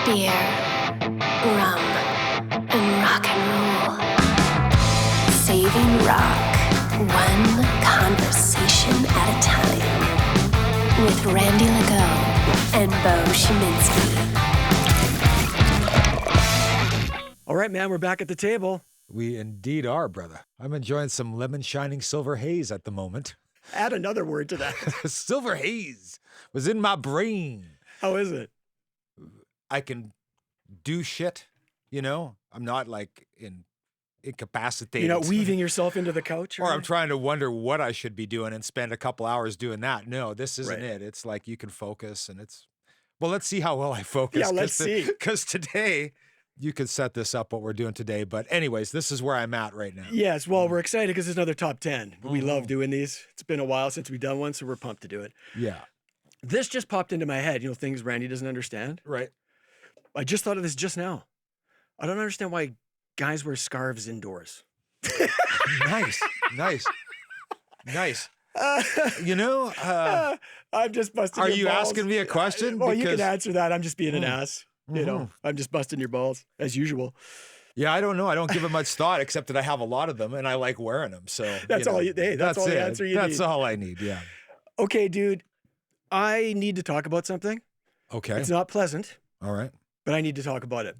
beer, rum, and rock and roll. Saving rock, one conversation at a time. With Randy Legault and Beau Shiminsky. All right, man, we're back at the table. We indeed are, brother. I'm enjoying some lemon shining silver haze at the moment. Add another word to that. Silver haze was in my brain. How is it? I can do shit, you know? I'm not like incapacitated. You're not weaving yourself into the couch? Or I'm trying to wonder what I should be doing and spend a couple hours doing that. No, this isn't it. It's like you can focus and it's, well, let's see how well I focus. Yeah, let's see. Because today, you could set this up, what we're doing today. But anyways, this is where I'm at right now. Yes, well, we're excited because it's another top 10. We love doing these. It's been a while since we've done one, so we're pumped to do it. Yeah. This just popped into my head, you know, things Randy doesn't understand. Right. I just thought of this just now. I don't understand why guys wear scarves indoors. Nice. You know, I'm just busting are your you balls. asking me a question? Well, you can answer that. I'm just being an ass. You know, Mm-hmm. I'm just busting your balls as usual. Yeah, I don't know. I don't give it much thought, except that I have a lot of them and I like wearing them. So That's all you- hey, that's all the answer you That's need. all I need. Yeah. Okay, dude, I need to talk about something. Okay. It's not pleasant, All right. but I need to talk about it.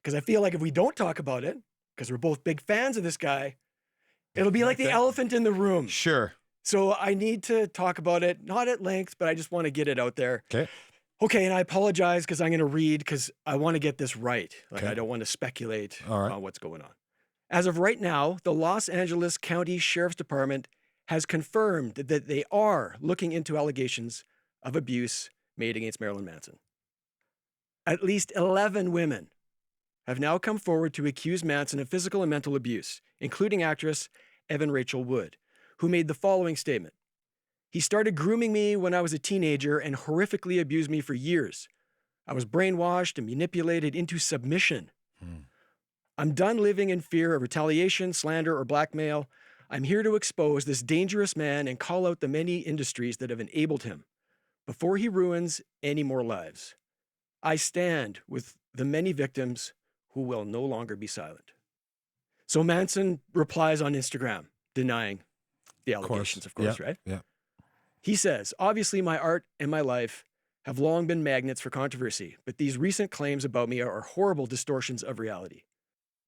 Because I feel like if we don't talk about it, because we're both big fans of this guy, it'll be like the elephant in the room. Sure. So I need to talk about it, not at length, but I just want to get it out there. Okay. Okay, and I apologize because I'm going to read because I want to get this right. Like, Okay. I don't want to speculate All right. on what's going on. As of right now, the Los Angeles County Sheriff's Department has confirmed that they are looking into allegations of abuse made against Marilyn Manson. At least 11 women have now come forward to accuse Manson of physical and mental abuse, including actress Evan Rachel Wood, who made the following statement. He started grooming me when I was a teenager and horrifically abused me for years. I was brainwashed and manipulated into submission. I'm done living in fear of retaliation, slander, or blackmail. I'm here to expose this dangerous man and call out the many industries that have enabled him before he ruins any more lives. I stand with the many victims who will no longer be silent. So Manson replies on Instagram, denying the allegations, of course, right? Yeah. He says, obviously my art and my life have long been magnets for controversy, but these recent claims about me are horrible distortions of reality.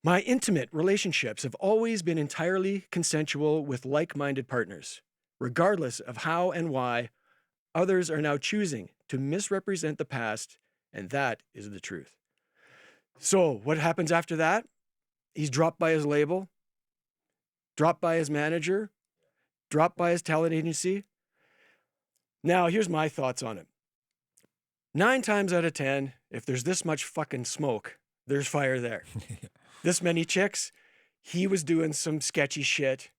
My intimate relationships have always been entirely consensual with like-minded partners, regardless of how and why others are now choosing to misrepresent the past, and that is the truth. So what happens after that? He's dropped by his label, dropped by his manager, dropped by his talent agency. Now, here's my thoughts on it. 9 times out of 10, if there's this much fucking smoke, there's fire there. This many chicks, he was doing some sketchy shit,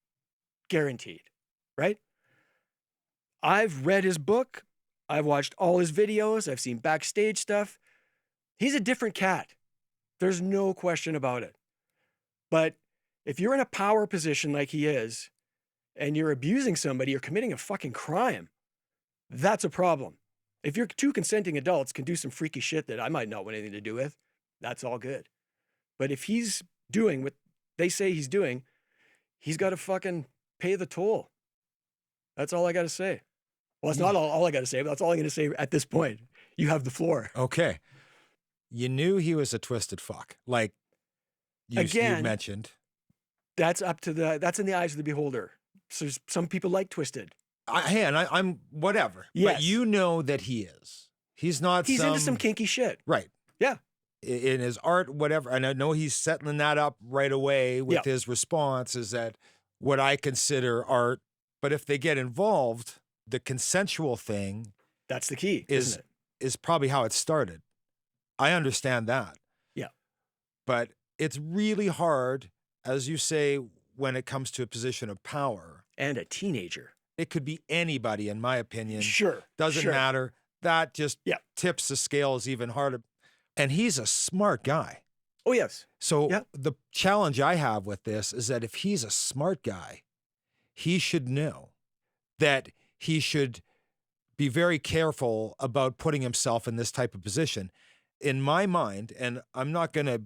guaranteed, right? I've read his book. I've watched all his videos. I've seen backstage stuff. He's a different cat. There's no question about it. But if you're in a power position like he is, and you're abusing somebody, you're committing a fucking crime. That's a problem. If you're 2 consenting adults can do some freaky shit that I might not want anything to do with, that's all good. But if he's doing what they say he's doing, he's got to fucking pay the toll. That's all I got to say. Well, it's not all I got to say, but that's all I'm going to say at this point. You have the floor. Okay. You knew he was a twisted fuck. Like you mentioned. That's up to that's in the eyes of the beholder. So some people like twisted. I'm whatever. Yes. But you know that he is. He's not He's into some kinky shit. Right. Yeah. In his art, whatever. And I know he's settling that up right away with his response is that what I consider art. But if they get involved, the consensual thing. That's the key, is probably how it started. I understand that. Yeah. But it's really hard, as you say, when it comes to a position of power. And a teenager. It could be anybody, in my opinion. Sure. Doesn't matter. That just tips the scales even harder. And he's a smart guy. Oh, yes. So the challenge I have with this is that if he's a smart guy, he should know that he should be very careful about putting himself in this type of position. in my mind, and I'm not going to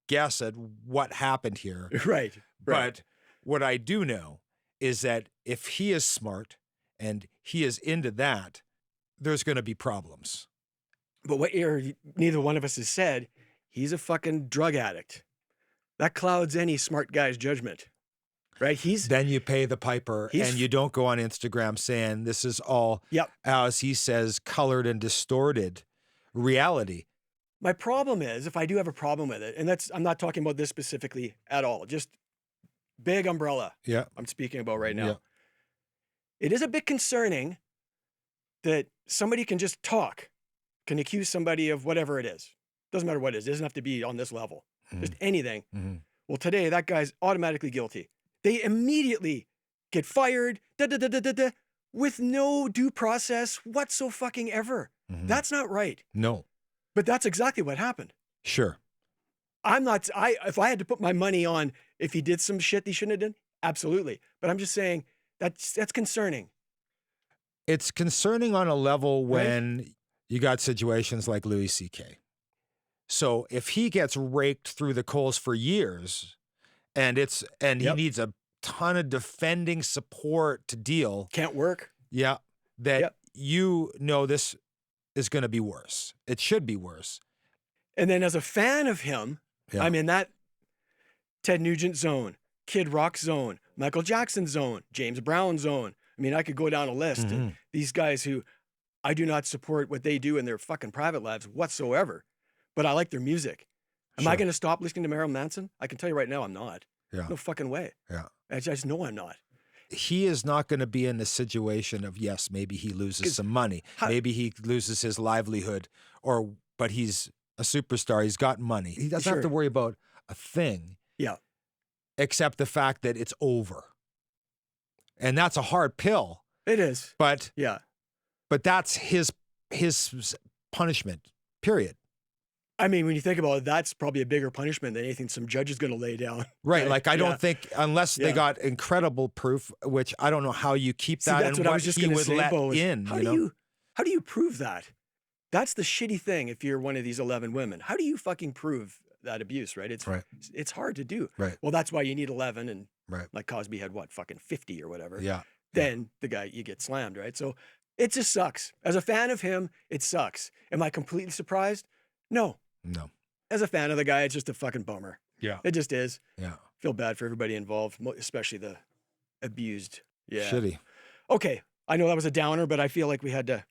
guess at what happened here, Right. but what I do know is that if he is smart and he is into that, there's going to be problems. But what neither one of us has said, he's a fucking drug addict. That clouds any smart guy's judgment, right? Then you pay the piper, and you don't go on Instagram saying this is all, as he says, colored and distorted reality. My problem is, if I do have a problem with it, and I'm not talking about this specifically at all, just big umbrella. Yeah. I'm speaking about right now. Yeah. It is a bit concerning that somebody can just talk, can accuse somebody of whatever it is. Doesn't matter what it is. It doesn't have to be on this level. Just anything. Well, today that guy's automatically guilty. They immediately get fired with no due process whatsoever. That's not right. No. But that's exactly what happened. Sure. If I had to put my money on if he did some shit he shouldn't have done, absolutely. But I'm just saying that's concerning. It's concerning on a level when you got situations like Louis C.K. So if he gets raked through the coals for years and he needs a ton of defending support to deal. Can't work. Yeah. You know this is going to be worse. It should be worse. And then as a fan of him, I'm in that Ted Nugent zone, Kid Rock zone, Michael Jackson zone, James Brown zone. I mean, I could go down a list. And these guys who I do not support what they do in their fucking private lives whatsoever, but I like their music. Am I going to stop listening to Marilyn Manson? I can tell you right now, I'm not. Yeah. No fucking way. Yeah. I just know I'm not. He is not going to be in the situation of, yes, maybe he loses some money. Maybe he loses his livelihood, but he's a superstar. He's got money. He doesn't have to worry about a thing. Yeah. Except the fact that it's over. And that's a hard pill. It is. But that's his punishment, period. I mean, when you think about it, that's probably a bigger punishment than anything some judge is going to lay down. Right. Like, I don't think, unless they got incredible proof, which I don't know how you keep that. That's and what I was just going to say, Beau, in. How do you prove that? That's the shitty thing if you're one of these 11 women. How do you fucking prove that abuse, right? It's hard to do. Right. Well, that's why you need 11, and like Cosby had fucking 50 or whatever. Yeah. Then the guy, you get slammed, right? So it just sucks. As a fan of him, it sucks. Am I completely surprised? No. No. As a fan of the guy, it's just a fucking bummer. Yeah. It just is. Yeah. Feel bad for everybody involved, especially the abused. Yeah. Shitty. Okay. I know that was a downer, but I feel like we had to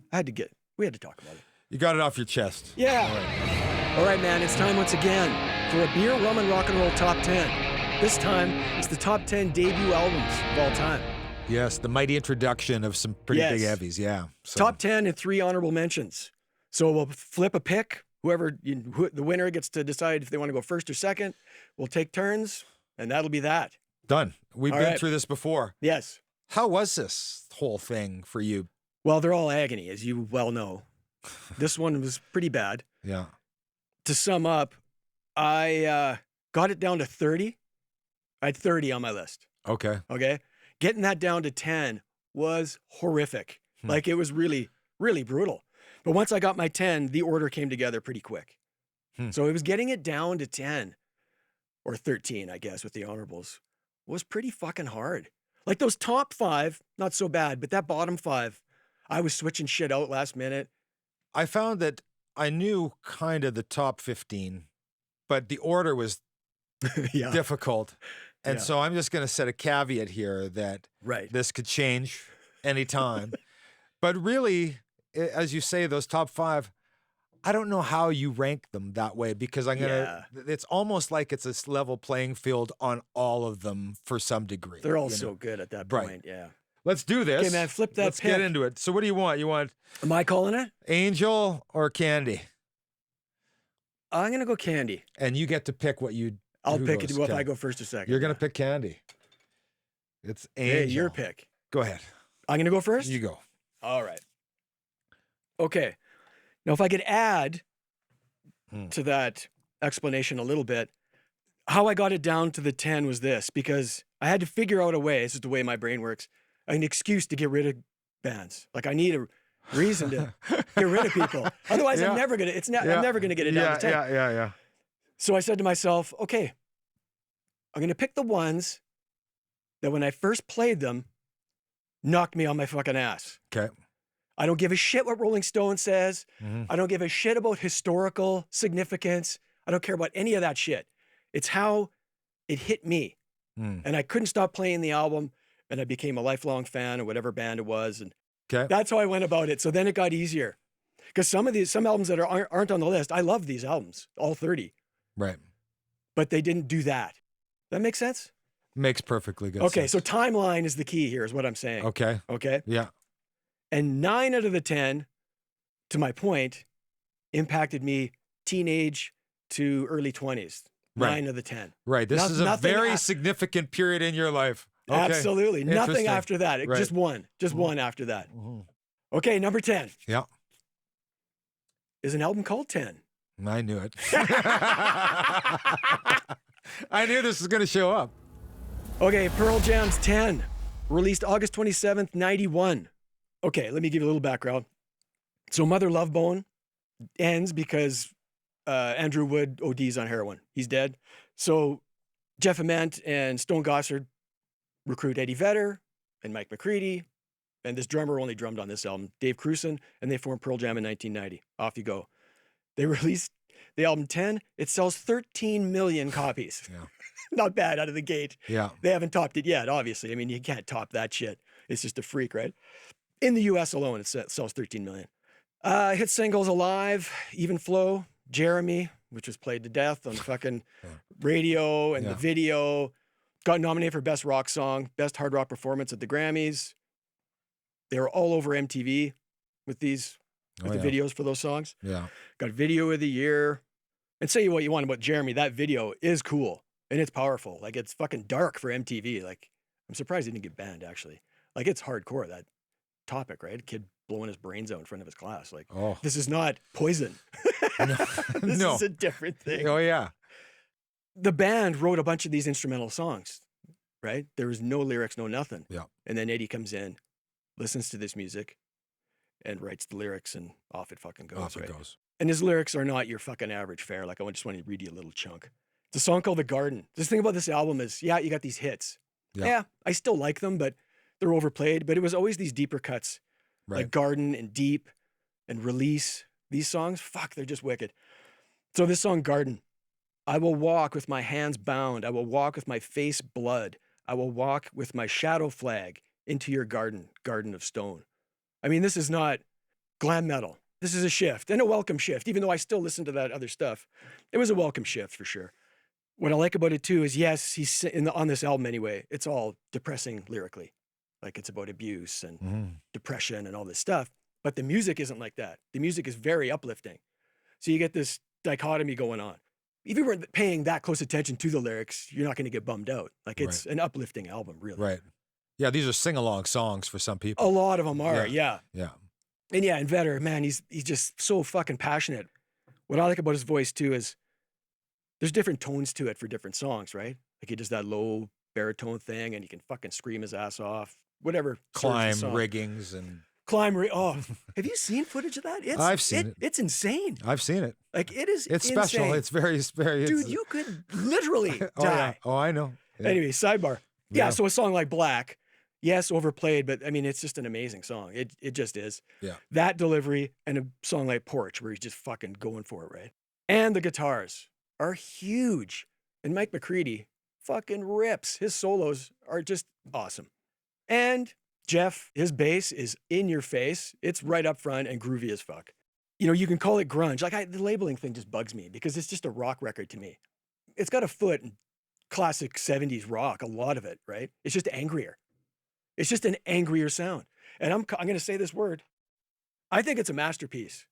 talk about it. You got it off your chest. Yeah. All right, man. It's time once again for a beer, rum, and rock and roll top 10. This time, it's the top 10 debut albums of all time. Yes, the mighty introduction of some pretty big heavies. Yeah. So. Top 10 and 3 honorable mentions. So we'll flip a pick. The winner gets to decide if they want to go first or second. We'll take turns, and that'll be that. Done. We've been through this before. Yes. How was this whole thing for you? Well, they're all agony, as you well know. This one was pretty bad. Yeah. To sum up, I got it down to 30. I had 30 on my list. Okay. Getting that down to 10 was horrific. Like, it was really, really brutal. But once I got my 10, the order came together pretty quick. So it was getting it down to 10 or 13, I guess, with the honorables was pretty fucking hard. Like, those top 5, not so bad, but that bottom 5, I was switching shit out last minute. I found that I knew kind of the top 15, but the order was difficult. And so I'm just going to set a caveat here that this could change anytime. But really, as you say, those top 5, I don't know how you rank them that way, because it's almost like it's a level playing field on all of them for some degree. They're all so good at that point. Yeah. Let's do this. Okay, man, flip that Let's get into it. So what do you want? You want... Am I calling it? Angel or Candy? I'm going to go Candy. And you get to pick what you... I'll pick it if I go first or second. You're going to pick Candy. It's Angel. Hey, your pick. Go ahead. I'm going to go first? You go. All right. Okay. Now, if I could add to that explanation a little bit, how I got it down to the 10 was this, because I had to figure out a way, this is the way my brain works, an excuse to get rid of bands. Like, I need reason to get rid of people. Otherwise, I'm never gonna. I'm never gonna get it down to 10. Yeah. So I said to myself, okay, I'm gonna pick the ones that when I first played them, knocked me on my fucking ass. Okay. I don't give a shit what Rolling Stone says. I don't give a shit about historical significance. I don't care about any of that shit. It's how it hit me. And I couldn't stop playing the album, and I became a lifelong fan of whatever band it was. And that's how I went about it. So then it got easier. Because some albums that aren't on the list, I love these albums, all 30. Right. But they didn't do that. That makes sense? Makes perfectly good sense. Okay, so timeline is the key here, is what I'm saying. Okay. Okay? Yeah. And 9 out of the 10, to my point, impacted me teenage to early 20s. 9 of the 10. Right. This is a very significant period in your life. Okay. Absolutely. Nothing after that. Just one. Just one after that. Okay, number 10. Yeah. Is an album called 10. I knew it. I knew this was going to show up. Okay, Pearl Jam's 10. Released August 27th, 91. Okay, let me give you a little background. So Mother Love Bone ends because Andrew Wood ODs on heroin. He's dead. So Jeff Ament and Stone Gossard recruit Eddie Vedder and Mike McCready, and this drummer only drummed on this album, Dave Krusen, and they formed Pearl Jam in 1990. Off you go. They released the album 10. It sells 13 million copies. Yeah. Not bad out of the gate. Yeah. They haven't topped it yet, obviously. I mean, you can't top that shit. It's just a freak, right? In the US alone, it sells 13 million. Hit singles Alive, Even Flow, Jeremy, which was played to death on fucking radio and the video. Got nominated for Best Rock Song, Best Hard Rock Performance at the Grammys. They were all over MTV with these, the videos for those songs. Yeah. Got Video of the Year. And say what you want about Jeremy, that video is cool and it's powerful. Like, it's fucking dark for MTV. Like, I'm surprised he didn't get banned, actually. Like, it's hardcore, that topic, right? A kid blowing his brains out in front of his class. Like, this is not Poison. This is a different thing. Oh, yeah. The band wrote a bunch of these instrumental songs, right? There was no lyrics, no nothing. Yeah. And then Eddie comes in, listens to this music, and writes the lyrics, and off it fucking goes. Off it goes. And his lyrics are not your fucking average fare. Like, I just want to read you a little chunk. It's a song called The Garden. The thing about this album is, you got these hits. Yeah, I still like them, but they're overplayed. But it was always these deeper cuts, like Garden and Deep and Release. These songs, fuck, they're just wicked. So this song, Garden. I will walk with my hands bound. I will walk with my face blood. I will walk with my shadow flag into your garden, garden of stone. I mean, this is not glam metal. This is a shift, and a welcome shift, even though I still listen to that other stuff. It was a welcome shift for sure. What I like about it too is, yes, he's on this album anyway, it's all depressing lyrically. Like, it's about abuse and depression and all this stuff. But the music isn't like that. The music is very uplifting. So you get this dichotomy going on. If you weren't paying that close attention to the lyrics, you're not going to get bummed out. Like, it's an uplifting album, really. Right. Yeah, these are sing-along songs for some people. A lot of them are, yeah. Yeah. And Vedder, man, he's just so fucking passionate. What I like about his voice too is there's different tones to it for different songs, right? Like, he does that low baritone thing, and he can fucking scream his ass off. Whatever. Climb riggings and... Oh, have you seen footage of that? I've seen it. It's insane. I've seen it. Like, it's insane. Special. It's very. Dude, you could literally die. Yeah. Oh, I know. Yeah. Anyway, sidebar. Yeah, so a song like Black, yes, overplayed, but I mean, it's just an amazing song. It just is. Yeah. That delivery, and a song like Porch, where he's just fucking going for it, right? And the guitars are huge. And Mike McCready fucking rips. His solos are just awesome. And Jeff, his bass is in your face. It's right up front and groovy as fuck. You know, you can call it grunge. Like, the labeling thing just bugs me because it's just a rock record to me. It's got a foot in classic 70s rock, a lot of it, right? It's just angrier. It's just an angrier sound. And I'm going to say this word. I think it's a masterpiece.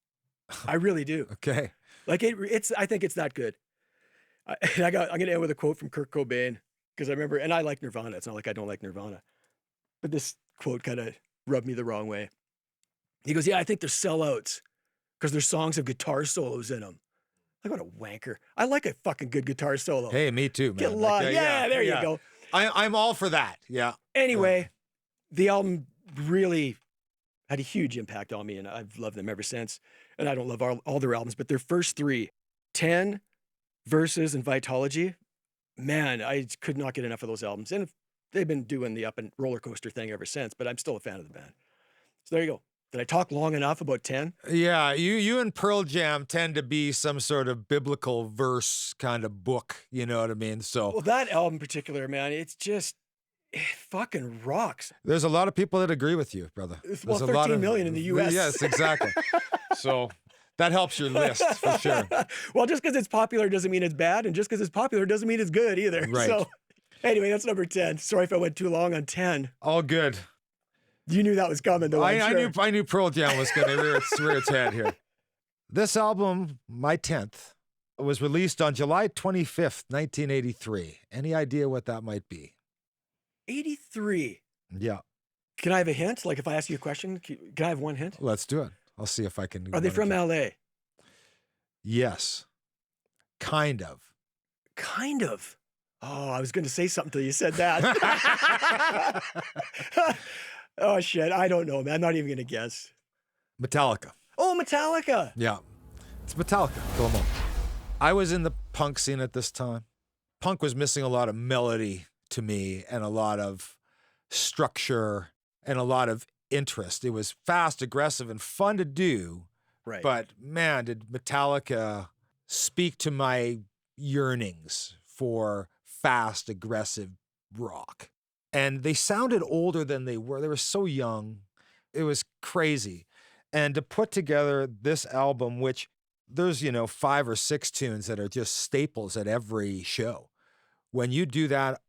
I really do. Okay. Like, I think it's that good. I'm going to end with a quote from Kurt Cobain, because I remember, and I like Nirvana. It's not like I don't like Nirvana. But this quote kind of rubbed me the wrong way. He goes, I think they're sellouts because their songs have guitar solos in them. Like, what a wanker. I like a fucking good guitar solo. Hey, me too, man. Get lost. There you go. I'm all for that. Yeah. Anyway, the album really had a huge impact on me, and I've loved them ever since. And I don't love all their albums, but their first three, 10, Versus, and Vitology, man, I could not get enough of those albums. And they've been doing the up and roller coaster thing ever since, but I'm still a fan of the band. So there you go. Did I talk long enough about 10? Yeah, you and Pearl Jam tend to be some sort of biblical verse kind of book, you know what I mean? So, well, that album in particular, man, it fucking rocks. There's a lot of people that agree with you, brother. Well, 13 million in the U.S. Yes, exactly. So that helps your list for sure. Well, just because it's popular doesn't mean it's bad, and just because it's popular doesn't mean it's good either. Right. So anyway, that's number 10. Sorry if I went too long on 10. All good. You knew that was coming, though. I knew Pearl Jam was going to rear its head here. This album, my 10th, was released on July 25th, 1983. Any idea what that might be? 83. Yeah. Can I have a hint? Like if I ask you a question, can I have one hint? Let's do it. I'll see if I can. Are they from LA? Yes. Kind of. Kind of. Oh, I was going to say something till you said that. Oh, shit. I don't know, man. I'm not even going to guess. Metallica. Oh, Metallica. Yeah. It's Metallica. Kill 'em all. I was in the punk scene at this time. Punk was missing a lot of melody to me and a lot of structure and a lot of interest. It was fast, aggressive, and fun to do. Right. But man, did Metallica speak to my yearnings for fast, aggressive rock. And they sounded older than they were. They were so young. It was crazy. And to put together this album, which there's, 5 or 6 tunes that are just staples at every show. When you do that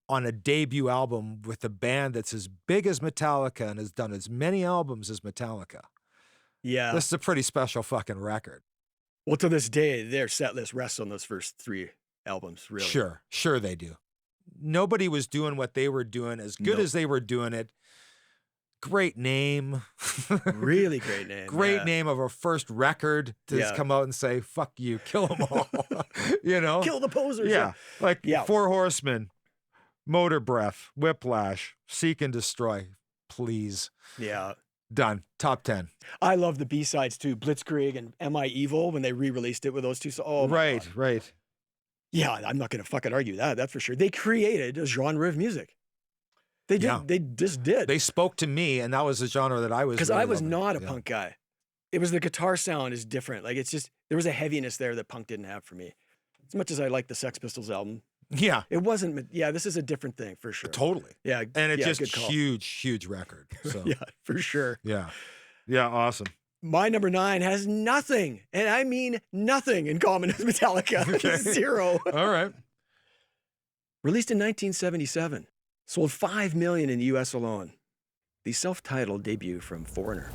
on a debut album with a band that's as big as Metallica and has done as many albums as Metallica. Yeah. This is a pretty special fucking record. Well, to this day, their set list rests on those first 3 albums, really. Sure they do. Nobody was doing what they were doing as good as they were doing it. Great name. Really great name. Great name of our first record to just come out and say, fuck you, kill them all. Kill the posers. Yeah. Four Horsemen, Motor Breath, Whiplash, Seek and Destroy. Please. Yeah. Done. Top 10. I love the B-sides too. Blitzkrieg and Am I Evil when they re-released it with those two. Oh, my God. Right. Yeah, I'm not going to fucking argue that. That's for sure. They created a genre of music. They did. Yeah. They just did. They spoke to me, and that was the genre that I was. Because I was not a punk guy. It was the guitar sound is different. Like it's just there was a heaviness there that punk didn't have for me. As much as I like the Sex Pistols album. Yeah. It wasn't. Yeah, this is a different thing for sure. Totally. Yeah. And it's just huge record. So. Yeah, for sure. Yeah. Yeah. Awesome. My number 9 has nothing, and I mean nothing in common with Metallica. Okay. 0. All right. Released in 1977. Sold 5 million in the US alone. The self-titled debut from Foreigner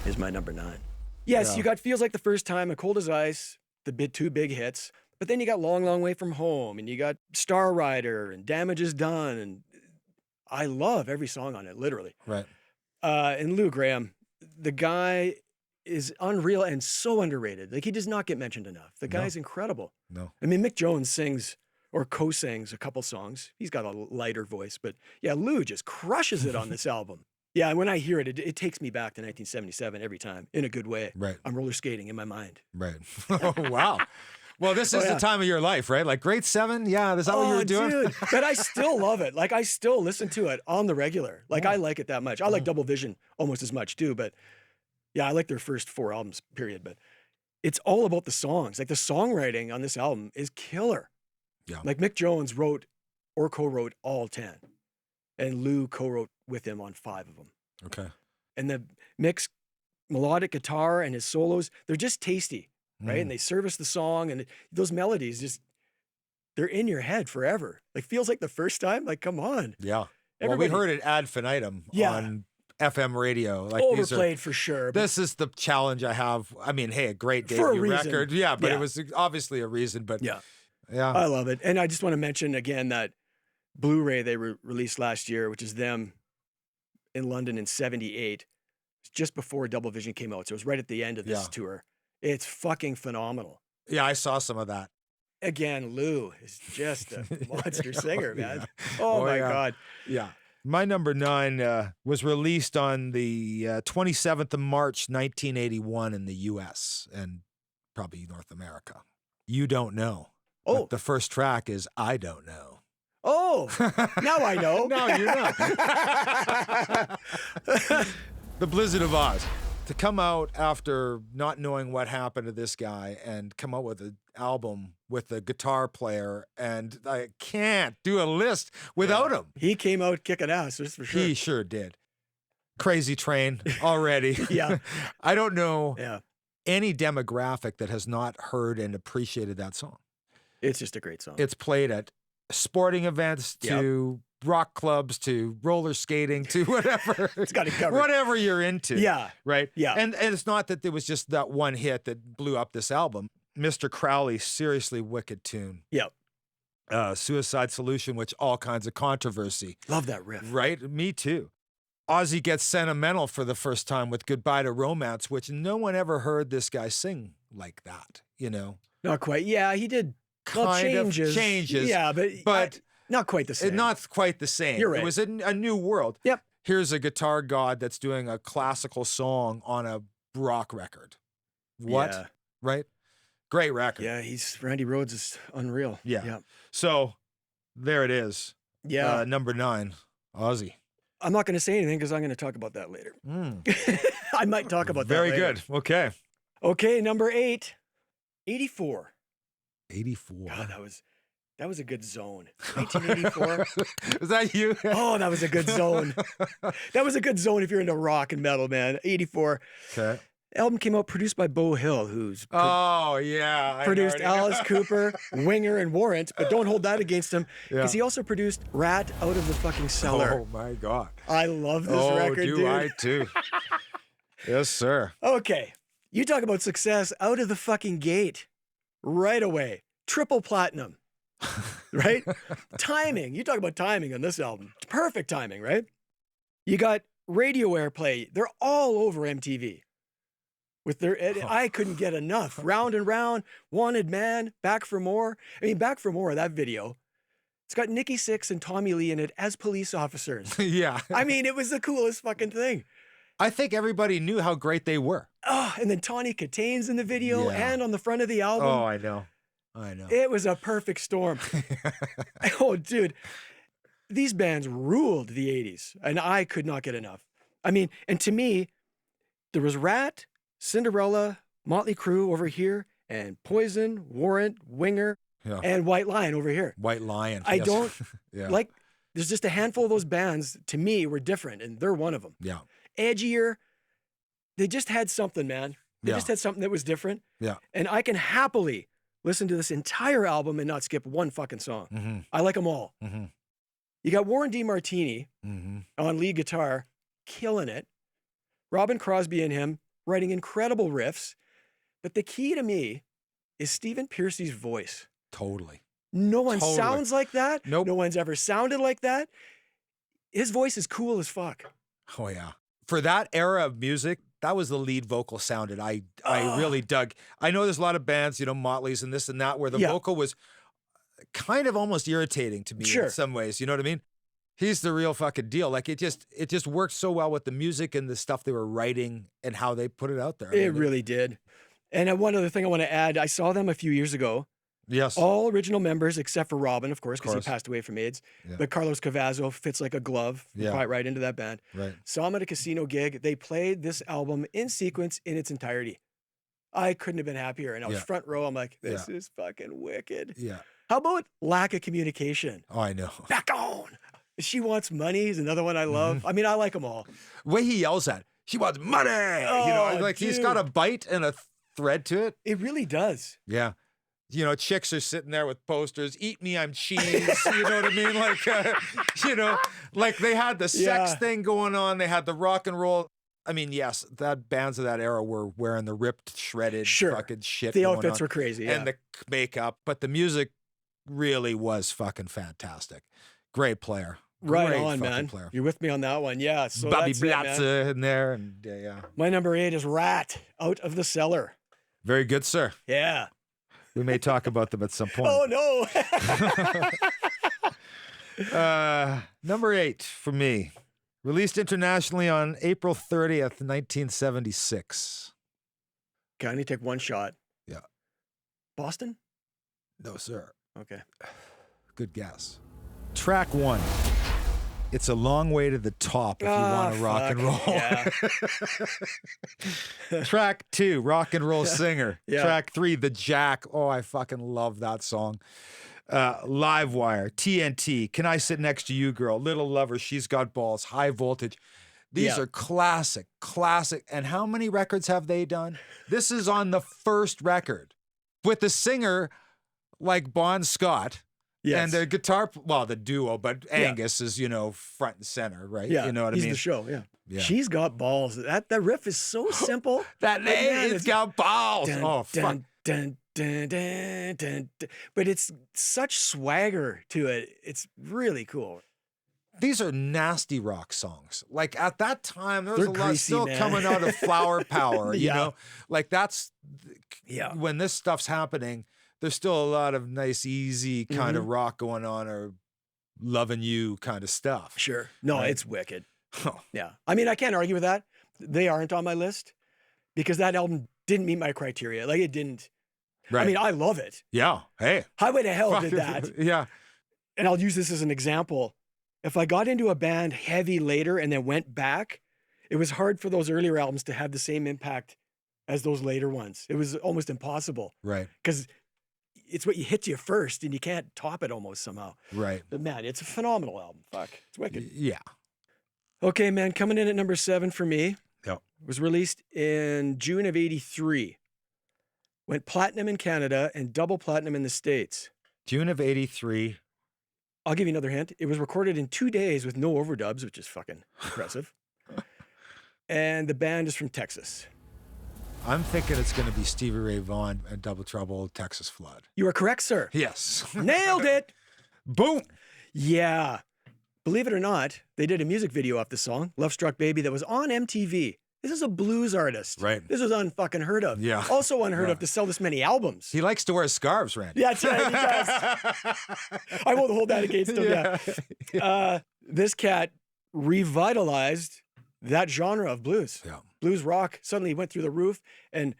is my number 9. Yes, you got Feels Like the First Time, and Cold as Ice, the 2 big hits. But then you got Long, Long Way From Home, and you got Star Rider, and Damage Is Done, and I love every song on it, literally. Right. And Lou Gramm, the guy is unreal and so underrated. Like, he does not get mentioned enough. The guy's incredible. No. I mean, Mick Jones sings or co-sings a couple songs. He's got a lighter voice, but yeah, Lou just crushes it on this album. Yeah, and when I hear it, it takes me back to 1977 every time, in a good way. Right. I'm roller skating in my mind. Right. Oh, wow. Well, this is the time of your life, right? Like grade 7? Yeah, is that what you were doing? Dude, but I still love it. Like, I still listen to it on the regular. Like, I like it that much. I like Double Vision almost as much, too, but yeah, I like their first 4 albums, period. But it's all about the songs. Like, the songwriting on this album is killer. Yeah. Like, Mick Jones wrote or co-wrote all 10. And Lou co-wrote with him on 5 of them. Okay. And the Mick's melodic guitar and his solos, they're just tasty, right? And they service the song, and those melodies just, they're in your head forever. Like, Feels Like the First Time. Like, come on. Yeah. Well, we heard it ad infinitum on FM radio. Like, overplayed for sure. This is the challenge I have. I mean, hey, a great debut record. Yeah, but it was obviously a reason. But yeah, I love it. And I just want to mention again that Blu-ray they released last year, which is them in London in '78, just before Double Vision came out. So it was right at the end of this tour. It's fucking phenomenal. Yeah, I saw some of that. Again, Lou is just a monster singer, man. Oh my God. Yeah. My number 9 was released on the 27th of March, 1981 in the U.S. and probably North America. You Don't Know. Oh. But the first track is I Don't Know. Oh, now I know. Now you know. The Blizzard of Oz. To come out after not knowing what happened to this guy and come out with an album with a guitar player, and I can't do a list without him. He came out kicking ass, that's for sure. He sure did. Crazy Train already. Yeah. I don't know any demographic that has not heard and appreciated that song. It's just a great song. It's played at sporting events to rock clubs to roller skating to whatever. It's got it covered. Whatever you're into. Yeah. Right? Yeah. And it's not that there was just that one hit that blew up this album. Mr. Crowley, seriously wicked tune. Yep. Suicide Solution, which all kinds of controversy. Love that riff. Right? Me too. Ozzy gets sentimental for the first time with Goodbye to Romance, which no one ever heard this guy sing like that, you know? Not quite. Yeah, he did. Changes. Yeah, but not quite the same. Not quite the same. You're right. It was a new world. Yep. Here's a guitar god that's doing a classical song on a rock record. What? Yeah. Right? Great record. Yeah, Randy Rhoads is unreal. Yeah. So there it is. Yeah. Number 9, Ozzy. I'm not going to say anything because I'm going to talk about that later. I might talk about that later. Very good. Okay. Okay, number 8, 84. 84. God, that was a good zone. 1984. Is that you? Oh, that was a good zone. That was a good zone if you're into rock and metal, man. 84. Okay. Album came out produced by Beau Hill, who's produced Alice Cooper, Winger, and Warrant, but don't hold that against him because he also produced Rat Out of the Fucking Cellar. Oh my God. I love this record, dude. I too. Yes, sir. Okay. You talk about success out of the fucking gate. Right away. Triple platinum. Right? Timing. You talk about timing on this album. Perfect timing, right? You got radio airplay. They're all over MTV. With their, I couldn't get enough. Round and Round, Wanted Man, Back for More. I mean, Back for More, that video. It's got Nikki Sixx and Tommy Lee in it as police officers. Yeah. I mean, it was the coolest fucking thing. I think everybody knew how great they were. Oh, and then Tawny Kitane's in the video and on the front of the album. Oh, I know. It was a perfect storm. Oh, dude. These bands ruled the 80s, and I could not get enough. I mean, and to me, there was Rat, Cinderella, Motley Crue over here, and Poison, Warrant, Winger, and White Lion over here. White Lion. I don't like, there's just a handful of those bands, to me, were different, and they're one of them. Yeah. Edgier. They just had something, man. They just had something that was different. Yeah. And I can happily listen to this entire album and not skip one fucking song. Mm-hmm. I like them all. Mm-hmm. You got Warren D. Martini on lead guitar, killing it. Robin Crosby and him writing incredible riffs. But the key to me is Stephen Pearcy's voice. Totally. No one sounds like that. Nope. No one's ever sounded like that. His voice is cool as fuck. Oh, yeah. For that era of music, that was the lead vocal sounded. I really dug. I know there's a lot of bands, you know, Motley's and this and that, where the vocal was kind of almost irritating to me in some ways. You know what I mean? He's the real fucking deal. Like it just worked so well with the music and the stuff they were writing and how they put it out there. It really did. And one other thing I want to add, I saw them a few years ago. Yes. All original members except for Robin, of course, because he passed away from AIDS. Yeah. But Carlos Cavazo fits like a glove quite right into that band. Right. Saw him at a casino gig. They played this album in sequence in its entirety. I couldn't have been happier. And I was front row. I'm like, this is fucking wicked. Yeah. How about lack of communication? Oh, I know. Back on. She Wants Money is another one I love. I mean, I like them all. The way he yells at, she wants money. Oh, you know, like he's got a bite and a thread to it. It really does. Yeah. You know, chicks are sitting there with posters, eat me, I'm cheese. You know what I mean? Like, you know, like they had the sex thing going on. They had the rock and roll. I mean, yes, that bands of that era were wearing the ripped, shredded fucking shit. The outfits were crazy. And the makeup, but the music really was fucking fantastic. Great player. Right Great on, man. Player. You're with me on that one. Yeah. So Bobby that's Blatze in there. And yeah. My number 8 is Rat, Out of the Cellar. Very good, sir. Yeah. We may talk about them at some point. Oh, no. Number 8 for me. Released internationally on April 30th, 1976. Okay, I need to take one shot. Yeah. Boston? No, sir. Okay. Good guess. Track 1. It's a long way to the top if you want to rock and roll. Yeah. Track 2, rock and roll singer. Yeah. Track 3, The Jack. Oh, I fucking love that song. Livewire, TNT, Can I Sit Next to You, Girl, Little Lover, She's Got Balls, High Voltage. These are classic. And how many records have they done? This is on the first record with the singer like Bon Scott. Yes. And the guitar, well, the duo, but Angus is, front and center, right? Yeah, you know what I mean? He's the show, yeah. She's got balls. That riff is so simple. That name, it's got balls. Dun, fuck. Dun, dun, dun, dun, dun. But it's such swagger to it. It's really cool. These are nasty rock songs. Like at that time, there was They're a lot greasy, still man. coming out of Flower Power, you Yeah. know? Like that's, when this stuff's happening, there's still a lot of nice, easy kind of rock going on, or loving you kind of stuff. Sure. No, right? it's wicked. Yeah. I mean, I can't argue with that. They aren't on my list because that album didn't meet my criteria. Like it didn't. Right. I mean, I love it. Yeah. Hey. Highway to Hell did that. Yeah. And I'll use this as an example. If I got into a band heavy later and then went back, it was hard for those earlier albums to have the same impact as those later ones. It was almost impossible. Right. Because it's what hits you first and you can't top it almost somehow. Right. But man, it's a phenomenal album. Fuck. It's wicked. Yeah. Okay, man, coming in at number 7 for me. Yep. Was released in June of '83. Went platinum in Canada and double platinum in the States. June of '83. I'll give you another hint. It was recorded in 2 days with no overdubs, which is fucking impressive. And the band is from Texas. I'm thinking it's going to be Stevie Ray Vaughan and Double Trouble, Texas Flood. You are correct, sir. Yes. Nailed it. Boom. Yeah. Believe it or not, they did a music video off the song, Love Struck Baby, that was on MTV. This is a blues artist. Right. This was unfucking heard of. Yeah. Also unheard of to sell this many albums. He likes to wear scarves, Randy. Yeah, he does. I won't hold that against him. Yeah. This cat revitalized that genre of blues. Yeah. Blues rock suddenly went through the roof, and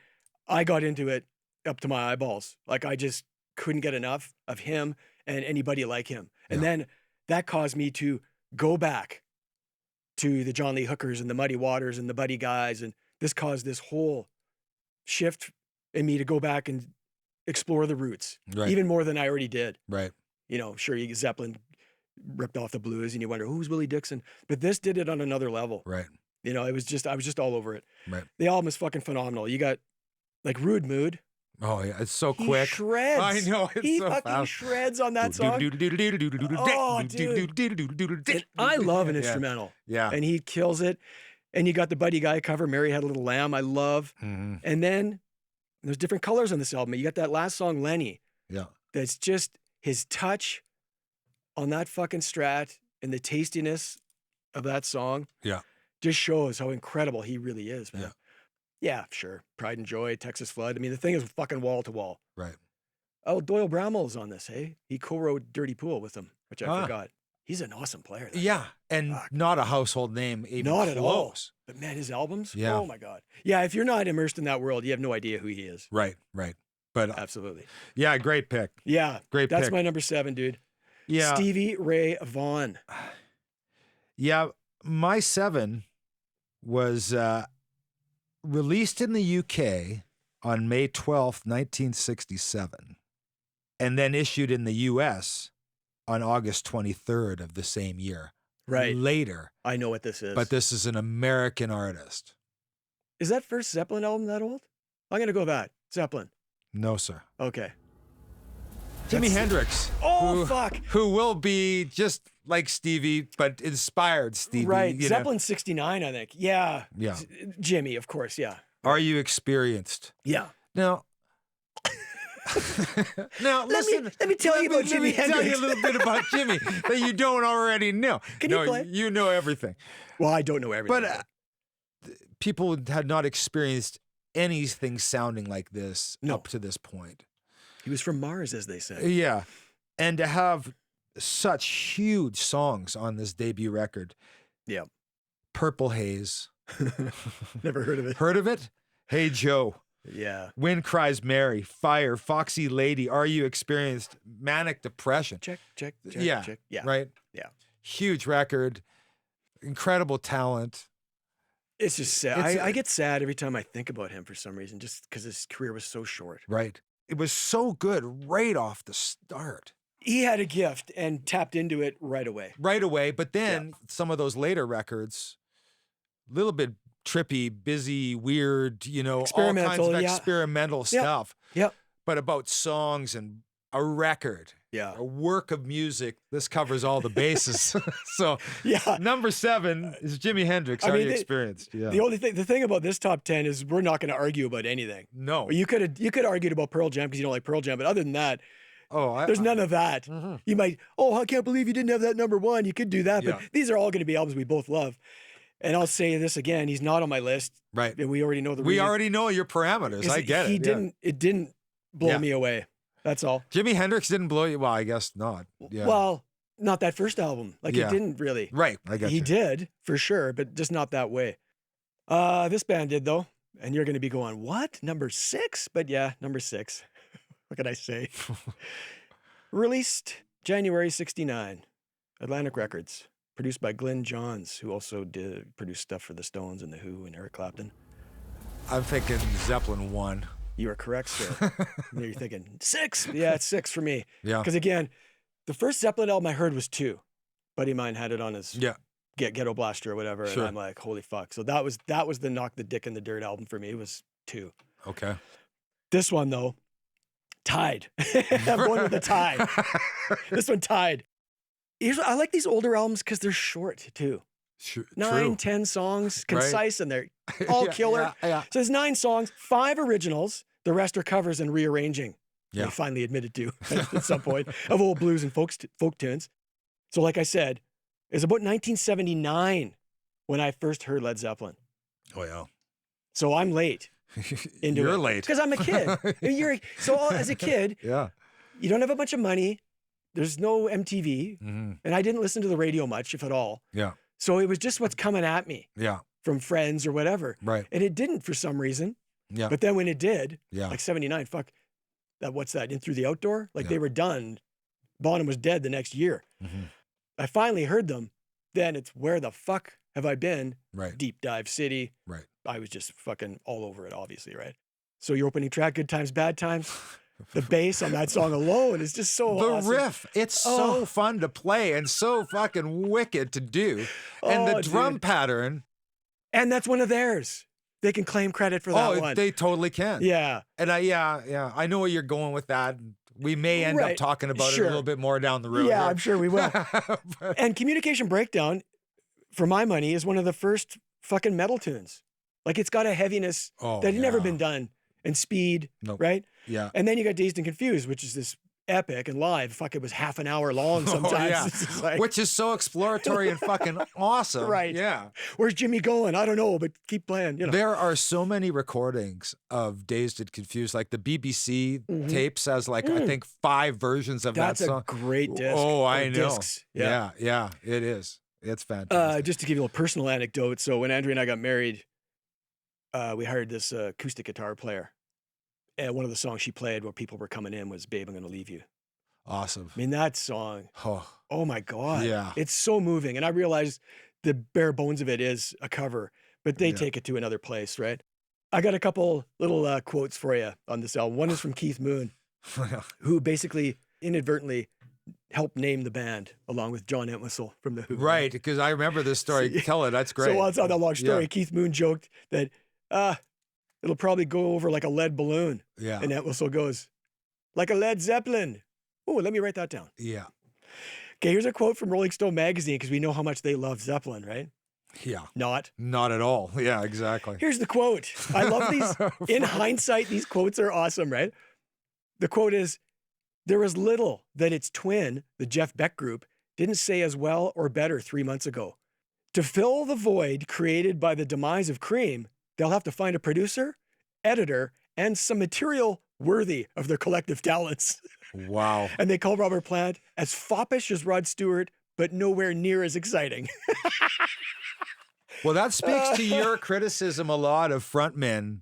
I got into it up to my eyeballs. Like I just couldn't get enough of him and anybody like him. And then that caused me to go back to the John Lee Hookers and the Muddy Waters and the Buddy Guys. And this caused this whole shift in me to go back and explore the roots, even more than I already did. Right. You know, sure, Zeppelin ripped off the blues and you wonder, who's Willie Dixon? But this did it on another level. Right. You know, I was just all over it. Right. The album is fucking phenomenal. You got like Rude Mood. Oh, yeah. It's so quick. He shreds. I know. It's he so fucking fast. shreds on that song. Oh, dude. And I love an instrumental. Yeah. And he kills it. And you got the Buddy Guy cover, Mary Had a Little Lamb, I love. Mm-hmm. And then there's different colors on this album. You got that last song, Lenny. Yeah. That's just his touch on that fucking Strat and the tastiness of that song. Yeah. Just shows how incredible he really is, man. Yeah. Yeah, sure. Pride and Joy, Texas Flood. I mean, the thing is fucking wall to wall. Right. Oh, Doyle Bramwell's on this, hey? He co-wrote Dirty Pool with him, which I forgot. He's an awesome player. Yeah, and not a household name even not close. At all. But man, his albums? Yeah. Oh my God. Yeah, if you're not immersed in that world, you have no idea who he is. Right, right. But absolutely. Yeah, great pick. Yeah. Great pick. That's my number 7, dude. Yeah. Stevie Ray Vaughan. Yeah, my 7 was released in the UK on May 12th, 1967, and then issued in the US on August 23rd of the same year. Right. Later. I know what this is. But this is an American artist. Is that first Zeppelin album that old? I'm going to go with that. Zeppelin. No, sir. Okay. Jimi Hendrix. Oh, fuck. Who will be just like Stevie, but inspired Stevie. Right. Zeppelin 69, I think. Yeah. Yeah. Jimmy, of course. Yeah. Are you experienced? Yeah. Now, listen. Let me tell you about Jimi Hendrix. Let me tell you a little bit about Jimmy that you don't already know. Can you play? You know everything. Well, I don't know everything. But people had not experienced anything sounding like this up to this point. He was from Mars, as they say. Yeah. And to have such huge songs on this debut record. Yeah. Purple Haze. Never heard of it. Heard of it? Hey Joe. Yeah. Wind Cries Mary. Fire. Foxy Lady. Are You Experienced? Manic Depression. Check. Yeah. Check. Yeah. Right? Yeah. Huge record. Incredible talent. It's just sad. I get sad every time I think about him for some reason, just because his career was so short. Right. It was so good right off the start. He had a gift and tapped into it right away. Right away. But then some of those later records, a little bit trippy, busy, weird, you know, all kinds of experimental stuff. Yep. But about songs and a record. Yeah. A work of music. This covers all the bases. So yeah. Number 7 is Jimi Hendrix. Are You Experienced? Yeah. The thing about this top 10 is we're not going to argue about anything. No. You could argue about Pearl Jam because you don't like Pearl Jam, but other than that, there's none of that. Mm-hmm. You might, I can't believe you didn't have that number 1. You could do that, but these are all going to be albums we both love. And I'll say this again, he's not on my list. Right. And we already know the reason. We already know your parameters. I get it. It didn't blow me away. That's all. Jimi Hendrix didn't blow you? Well, I guess not. Yeah. Well, not that first album. Like, it didn't really. Right. I got He did, for sure, but just not that way. This band did, though. And you're going to be going, what? Number 6? But yeah, number 6. What can I say? Released January 1969. Atlantic Records. Produced by Glenn Johns, who also produced stuff for the Stones and the Who and Eric Clapton. I'm thinking Zeppelin 1. You are correct, sir. You're thinking 6? Yeah, it's 6 for me. Yeah. Because again, the first Zeppelin album I heard was 2. Buddy of mine had it on his Ghetto Blaster or whatever, and I'm like, holy fuck. So that was the Knock the Dick in the Dirt album for me. It was 2. Okay. This one though, tied. I'm going with the tie. This one tied. I like these older albums because they're short too. 9, 10 songs, concise, and they're all killer. Yeah. So there's 9 songs, 5 originals. The rest are covers and rearranging. Yeah. They finally admitted to at some point of old blues and folk tunes. So like I said, it was about 1979 when I first heard Led Zeppelin. Oh yeah. So I'm late. You're late because I'm a kid. So as a kid, you don't have a bunch of money. There's no MTV, and I didn't listen to the radio much, if at all. Yeah. So it was just what's coming at me. Yeah. From friends or whatever. Right. And it didn't for some reason. Yeah. But then when it did, yeah. like 79, what's that? In Through the Outdoor? Like they were done. Bonham was dead the next year. Mm-hmm. I finally heard them. Then it's Where the Fuck Have I Been? Right. Deep Dive City. Right. I was just fucking all over it, obviously, right? So your opening track, Good Times, Bad Times. The bass on that song alone is just so awesome. The riff, it's so fun to play and so fucking wicked to do. And the drum pattern. And that's one of theirs. They can claim credit for that one. Oh, they totally can. Yeah. And I know where you're going with that. We may end up talking about it a little bit more down the road. Yeah, I'm sure we will. And Communication Breakdown, for my money, is one of the first fucking metal tunes. Like, it's got a heaviness that had never been done. And speed, right? Yeah. And then you got Dazed and Confused, which is this epic and live. Fuck, it was half an hour long sometimes. Which is so exploratory and fucking awesome. Right. Yeah. Where's Jimmy going? I don't know, but keep playing. You know. There are so many recordings of Dazed and Confused. Like the BBC tapes has I think 5 versions of that song. That's a great disc. Oh, I know. Discs. Yeah, it is. It's fantastic. Just to give you a personal anecdote. So when Andrea and I got married, we hired this acoustic guitar player. And one of the songs she played while people were coming in was Babe, I'm Gonna Leave You. Awesome. I mean, that song, oh my God. Yeah. It's so moving. And I realized the bare bones of it is a cover, but they take it to another place, right? I got a couple little quotes for you on this album. One is from Keith Moon, who basically inadvertently helped name the band along with John Entwistle from The Who. Right, because I remember this story. Tell it, that's great. So it's not that long story. Keith Moon joked that, it'll probably go over like a lead balloon. Yeah. And Entwistle goes, like a Led Zeppelin. Oh, let me write that down. Yeah. Okay, here's a quote from Rolling Stone magazine, because we know how much they love Zeppelin, right? Yeah. Not at all. Yeah, exactly. Here's the quote. I love these. In hindsight, these quotes are awesome, right? The quote is, there was little that its twin, the Jeff Beck Group, didn't say as well or better 3 months ago. To fill the void created by the demise of Cream, they'll have to find a producer, editor, and some material worthy of their collective talents. Wow. And they call Robert Plant as foppish as Rod Stewart, but nowhere near as exciting. Well, that speaks to your criticism a lot of frontmen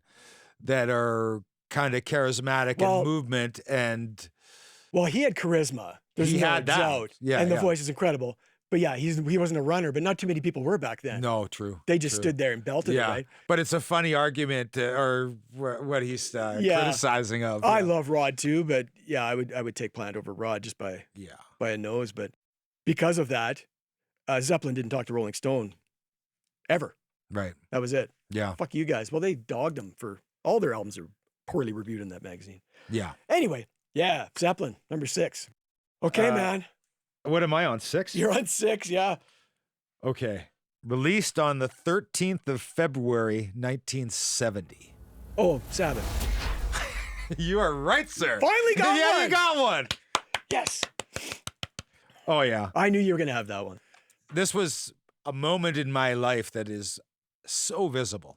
that are kind of charismatic and movement and... Well, he had charisma. There's no doubt. Yeah, and the voice is incredible. But yeah, he wasn't a runner, but not too many people were back then. No, true. They just stood there and belted it, right? But it's a funny argument, or what he's criticizing of. I love Rod too, but yeah, I would take Plant over Rod just by a nose. But because of that, Zeppelin didn't talk to Rolling Stone ever. Right. That was it. Yeah. Fuck you guys. Well, they dogged them for all their albums are poorly reviewed in that magazine. Yeah. Anyway, yeah, Zeppelin, number 6. Okay, man. What am I on, 6? You're on 6, yeah. Okay. Released on the 13th of February, 1970. Oh, Sabbath. You are right, sir. Finally got one. Yeah, you got one. Yes. Oh, yeah. I knew you were going to have that one. This was a moment in my life that is so visible.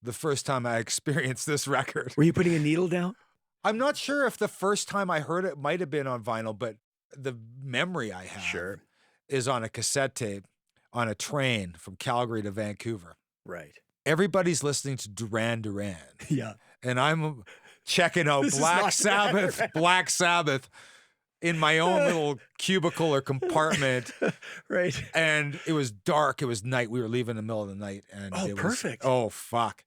The first time I experienced this record. Were you putting a needle down? I'm not sure if the first time I heard it might have been on vinyl, but the memory I have is on a cassette tape on a train from Calgary to Vancouver. Right. Everybody's listening to Duran Duran. Yeah. And I'm checking out Black Sabbath in my own little cubicle or compartment. Right. And it was dark. It was night. We were leaving in the middle of the night. And it was perfect. Oh, fuck.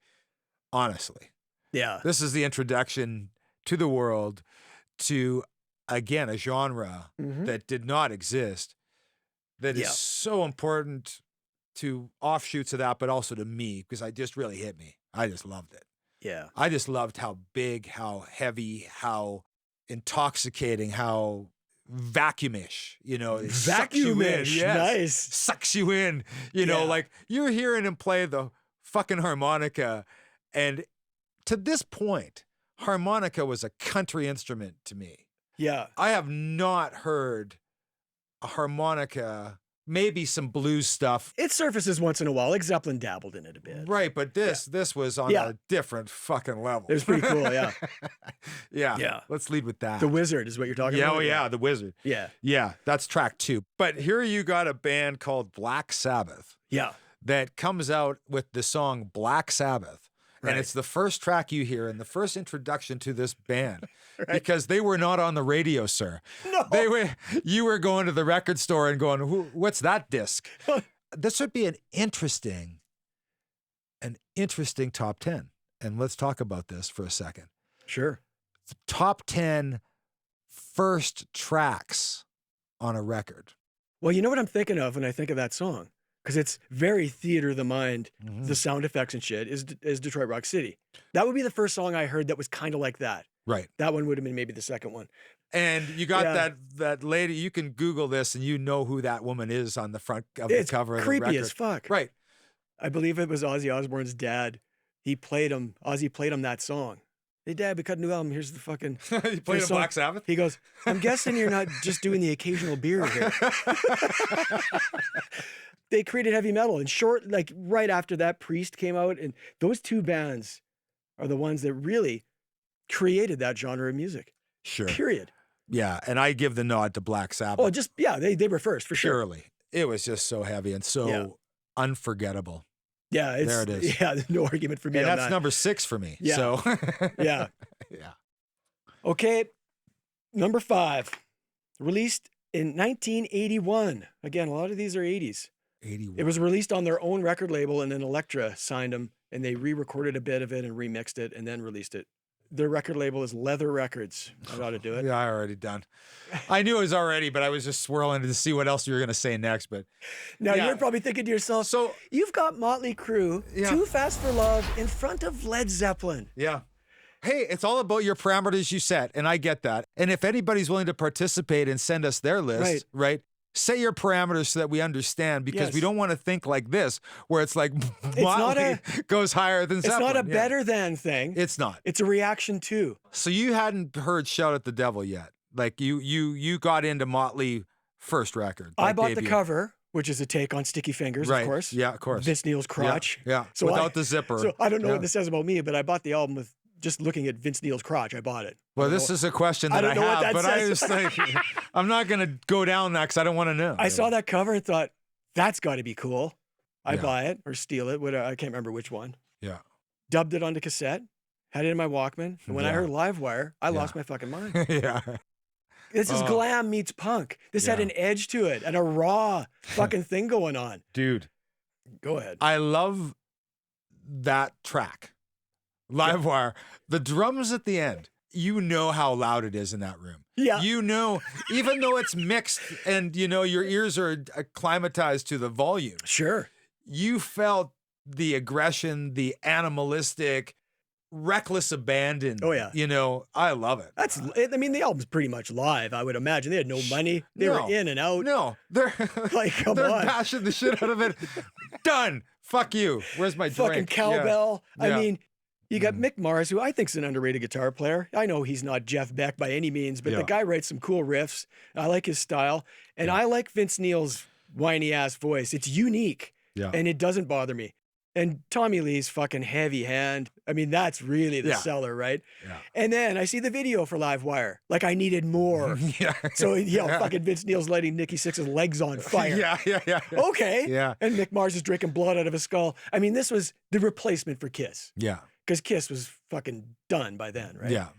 Honestly. Yeah. This is the introduction to the world to, again, a genre that did not exist, that is so important to offshoots of that, but also to me, because it just really hit me. I just loved it. Yeah. I just loved how big, how heavy, how intoxicating, how vacuumish, you know. Vacuumish, nice. Sucks you in, you know, like you're hearing him play the fucking harmonica. And to this point, harmonica was a country instrument to me. Yeah. I have not heard a harmonica, maybe some blues stuff. It surfaces once in a while. Like Zeppelin dabbled in it a bit. Right, but this was on a different fucking level. It was pretty cool, yeah. Yeah. Let's lead with that. The Wizard is what you're talking about? Oh, yeah, The Wizard. Yeah. Yeah, that's track 2. But here you got a band called Black Sabbath. Yeah. That comes out with the song Black Sabbath. And it's the first track you hear and the first introduction to this band because they were not on the radio, sir. No. You were going to the record store and going, what's that disc? This would be an interesting top 10. And let's talk about this for a second. Sure. Top 10 first tracks on a record. Well, you know what I'm thinking of when I think of that song? Because it's very theater of the mind, the sound effects and shit, is Detroit Rock City. That would be the first song I heard that was kind of like that. Right. That one would have been maybe the second one. And you got that lady, you can Google this and you know who that woman is on the front of the cover of the record. It's creepy as fuck. Right. I believe it was Ozzy Osbourne's dad. Ozzy played him that song. Hey, Dad, we cut a new album. Here's the fucking... You played a Black Sabbath? He goes, I'm guessing you're not just doing the occasional beer here. They created heavy metal. And right after that, Priest came out. And those two bands are the ones that really created that genre of music. Sure. Period. Yeah. And I give the nod to Black Sabbath. Oh, they were first, for sure. Surely. It was just so heavy and so unforgettable. Yeah. There it is. Yeah, there's no argument for me on that. And that's number 6 for me. Yeah. So. Yeah. Yeah. Okay. Number 5. Released in 1981. Again, a lot of these are 80s. 81. It was released on their own record label, and then Elektra signed them, and they re-recorded a bit of it and remixed it, and then released it. Their record label is Leather Records. I ought to do it. Yeah, I already done. I knew it was already, but I was just swirling to see what else you were going to say next. But now you're probably thinking to yourself, so you've got Motley Crue, Too Fast for Love, in front of Led Zeppelin. Yeah. Hey, it's all about your parameters you set, and I get that. And if anybody's willing to participate and send us their list, right? Set your parameters so that we understand, because we don't want to think like this, where it's like Motley goes higher than Zeppelin. It's not a better than thing. It's not. It's a reaction to. So you hadn't heard Shout at the Devil yet. Like you got into Motley first record. I bought the cover, which is a take on Sticky Fingers, of course. Yeah, of course. Vince Neil's crotch. Yeah. So without the zipper. So I don't know what this says about me, but I bought the album with just looking at Vince Neil's crotch, I bought it. Well, this is a question that I have, but I was like, I'm not going to go down that because I don't want to know. I saw that cover and thought, that's got to be cool. I buy it or steal it. Whatever. I can't remember which one. Yeah. Dubbed it onto cassette, had it in my Walkman. And when I heard Livewire, I lost my fucking mind. Yeah. This is glam meets punk. This had an edge to it and a raw fucking thing going on. Dude. Go ahead. I love that track. Livewire. The drums at the end. You know how loud it is in that room. Yeah. You know, even though it's mixed and, you know, your ears are acclimatized to the volume. Sure. You felt the aggression, the animalistic, reckless abandon. Oh, yeah. You know, I love it. I mean, the album's pretty much live, I would imagine. They had no money. They were in and out. No. They're like, come they're on. bashing the shit out of it. Done. Fuck you. Where's my drink? Fucking cowbell. Yeah. I mean, you got Mick Mars, who I think is an underrated guitar player. I know he's not Jeff Beck by any means, but the guy writes some cool riffs. I like his style. And I like Vince Neil's whiny-ass voice. It's unique. Yeah. And it doesn't bother me. And Tommy Lee's fucking heavy hand. I mean, that's really the seller, right? Yeah. And then I see the video for Livewire. Like, I needed more. So, fucking Vince Neil's lighting Nikki Sixx's legs on fire. Yeah. Okay. Yeah. And Mick Mars is drinking blood out of his skull. I mean, this was the replacement for Kiss. Yeah. Because Kiss was fucking done by then, right? Yeah.